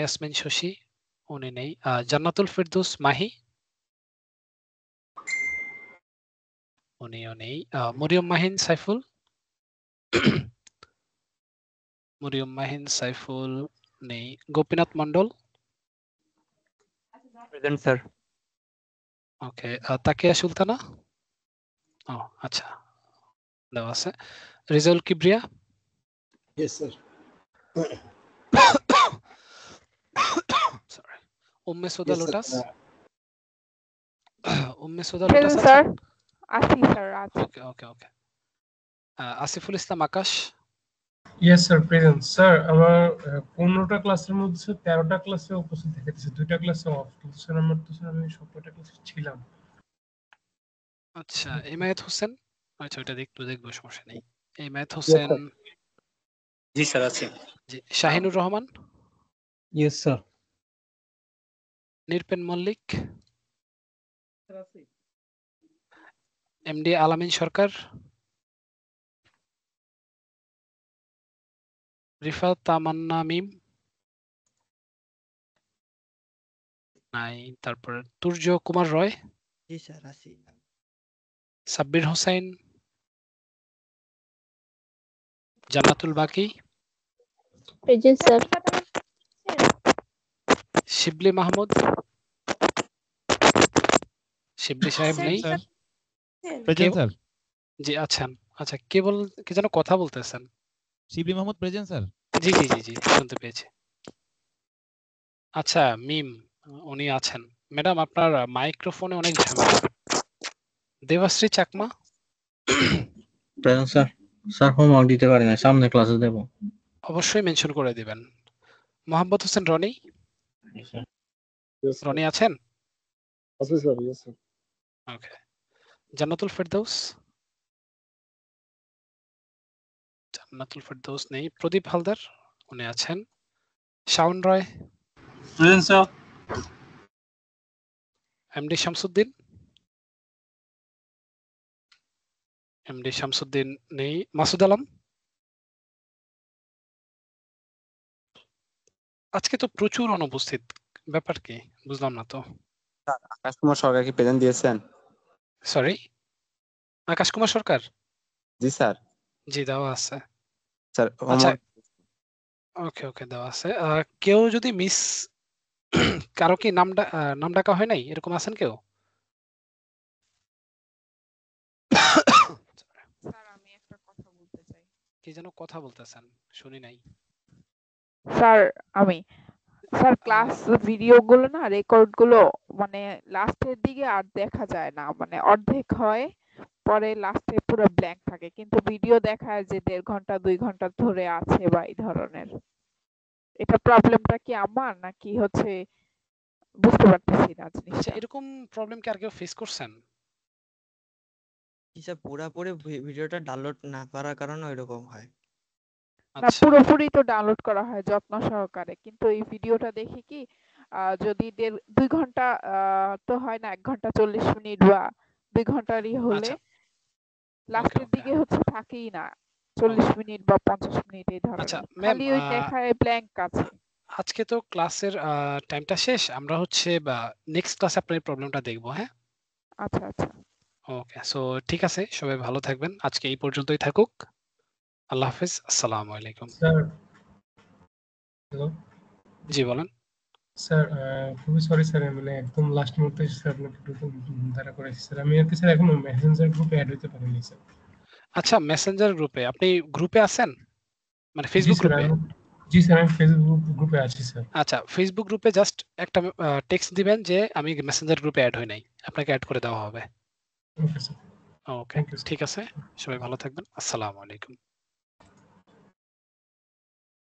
[SPEAKER 1] ইয়াসমিন শশী উনি নেই। জান্নাতুল ফেরদৌস মাহি উনিও নেই। মরিয়ম মাহিন সাইফুল নেই। Gopinath Mandal.
[SPEAKER 10] Present sir.
[SPEAKER 1] Okay, Takia Sultana. ও আচ্ছা দেওয়া আছে। Rezaul Kibria.
[SPEAKER 14] Yes sir.
[SPEAKER 1] Sorry. Umme Soda Lotus.
[SPEAKER 13] Sir আছি sir.
[SPEAKER 1] Okay okay okay. Asiful Islam Akash.
[SPEAKER 15] Yes sir present sir. আমার 15টা ক্লাসের মধ্যে 13টা ক্লাসে উপস্থিত দেখাচ্ছে, 2টা ক্লাসে অফ। কিন্তু স্যার আমার তো স্যার আমি সবকটা ক্লাসে ছিলাম।
[SPEAKER 1] আচ্ছা এমায়েত হোসেন, আচ্ছা ওইটা দেখবো, সমস্যা নেই। Emayet
[SPEAKER 3] Yes,
[SPEAKER 1] Hossain,
[SPEAKER 3] sir.
[SPEAKER 16] জি স্যার আছি।
[SPEAKER 1] জি। Shahinur Rahman,
[SPEAKER 4] yes sir.
[SPEAKER 1] Nirpen Mallick, MD Alamin Sarkar, Rifat Tamanna Mim নাই, তারপর তুর্য কুমার রয়,
[SPEAKER 17] জি স্যার আছি।
[SPEAKER 1] Sabbir Hossain, Jannatul Baki,
[SPEAKER 13] present sir.
[SPEAKER 1] শিবলি মাহমুদ, শিবলি সাহেব নেই।
[SPEAKER 18] Present sir.
[SPEAKER 1] জি আছেন। আচ্ছা কে যেন কথা বলতেছেন?
[SPEAKER 18] শিবলি মাহমুদ প্রেজেন্ট স্যার।
[SPEAKER 1] জি জি জি জি শুনতে পেয়েছি। আচ্ছা মিম উনি আছেন। ম্যাডাম আপনার মাইক্রোফোনে অনেক ঝামেলা। Debashree Chakma,
[SPEAKER 9] present sir. Sir homework দিতে পারি না, সামনে ক্লাসে দেব।
[SPEAKER 1] অবশ্যই মেনশন করে দিবেন। Mohammad Hossain Roni,
[SPEAKER 3] Yes, sir.
[SPEAKER 1] রনি আছেন?
[SPEAKER 3] আছি sir. Yes sir.
[SPEAKER 1] Okay. Jannatul Ferdous, Jannatul Ferdous নেই। প্রদীপ হালদার উনি আছেন। Shaon Roy,
[SPEAKER 11] present sir.
[SPEAKER 1] MD Shamsuddin, MD Shamsuddin নেই। মাসুদ আলম, আজকে তো প্রচুর অনুপস্থিত, ব্যাপার কি বুঝলাম না তো।
[SPEAKER 10] আকাশ কুমার সরকার কি প্রেজেন্ট দিয়েছেন?
[SPEAKER 1] সরি, আকাশ কুমার সরকার?
[SPEAKER 10] জি স্যার।
[SPEAKER 1] জি দেওয়া আছে
[SPEAKER 10] স্যার
[SPEAKER 1] আচ্ছা
[SPEAKER 10] হোমওয়ার্ক
[SPEAKER 1] ওকে ওকে দেওয়া আছে। কেউ যদি মিস কারো কি নাম ডাকা হয় নাই এরকম আছেন কেউ?
[SPEAKER 19] স্যার আমি একটা কথা বলতে চাই।
[SPEAKER 1] কি যেন কথা বলতেছেন শুনি নাই।
[SPEAKER 19] স্যার আমি স্যার ক্লাস ভিডিওগুলো না রেকর্ড গুলো মানে লাস্টের দিকে আর দেখা যায় না, মানে অর্ধেক হয় পরে লাস্টে পুরো ব্ল্যাঙ্ক থাকে, কিন্তু ভিডিও দেখায় যে 1.5 ঘন্টা 2 ঘন্টা ধরে আছে বা এই ধরনের। এটা প্রবলেমটা কি আমার নাকি হচ্ছে বুঝতে পারতেছি না
[SPEAKER 1] আচ্ছা
[SPEAKER 19] জিনিসটা।
[SPEAKER 1] এরকম প্রবলেম কি আর কেউ ফেস করছেন?
[SPEAKER 17] জি স্যার, পুরাপুরি ভিডিওটা ডাউনলোড না করার কারণে ওইরকম হয়।
[SPEAKER 19] না পুরোপুরি তো ডাউনলোড করা হয় যত্ন সহকারে, কিন্তু এই ভিডিওটা দেখি কি যদি 2 ঘন্টা তো হয় না, 1 ঘন্টা 40 মিনিট বা 2 ঘন্টারই হলে লাস্টের দিকে হচ্ছে থাকেই না 40 মিনিট বা 50 মিনিট এই
[SPEAKER 1] আচ্ছা
[SPEAKER 19] ধরনের,
[SPEAKER 1] ম্যাম
[SPEAKER 19] খালি ওই দেখায় ব্ল্যাঙ্ক আছে।
[SPEAKER 1] আজকে তো ক্লাসের টাইমটা শেষ, আমরা হচ্ছে বা নেক্সট ক্লাসে আপনার এই প্রবলেমটা দেখবো। হ্যাঁ
[SPEAKER 19] আচ্ছা আচ্ছা
[SPEAKER 1] ওকে। সো ঠিক আছে, সবাই ভালো থাকবেন, আজকে এই পর্যন্তই থাকুক। আল্লাহ হাফেজ, আসসালামু আলাইকুম।
[SPEAKER 15] Sir hello.
[SPEAKER 1] জি বলেন।
[SPEAKER 15] স্যার খুবই সরি স্যার, মানে একদম লাস্ট মুহূর্তে স্যার আপনাকে একটু তাড়া করেছি স্যার। আমি আর কি স্যার এখনো মেসেঞ্জার গ্রুপে অ্যাড হতে পারিনি স্যার।
[SPEAKER 1] আচ্ছা মেসেঞ্জার গ্রুপে আপনি গ্রুপে আছেন, মানে
[SPEAKER 15] জি
[SPEAKER 1] ফেসবুক
[SPEAKER 15] স্যার
[SPEAKER 1] গ্রুপে?
[SPEAKER 15] জি স্যার আমি ফেসবুক গ্রুপে আছি স্যার।
[SPEAKER 1] আচ্ছা ফেসবুক গ্রুপে জাস্ট একটা টেক্সট দিবেন যে আমি মেসেঞ্জার গ্রুপে অ্যাড হই নাই, আপনাকে অ্যাড করে দেওয়া হবে।
[SPEAKER 15] Okay sir.
[SPEAKER 1] ওকে ঠিক আছে, সবাই ভালো থাকবেন, আসসালামু আলাইকুম।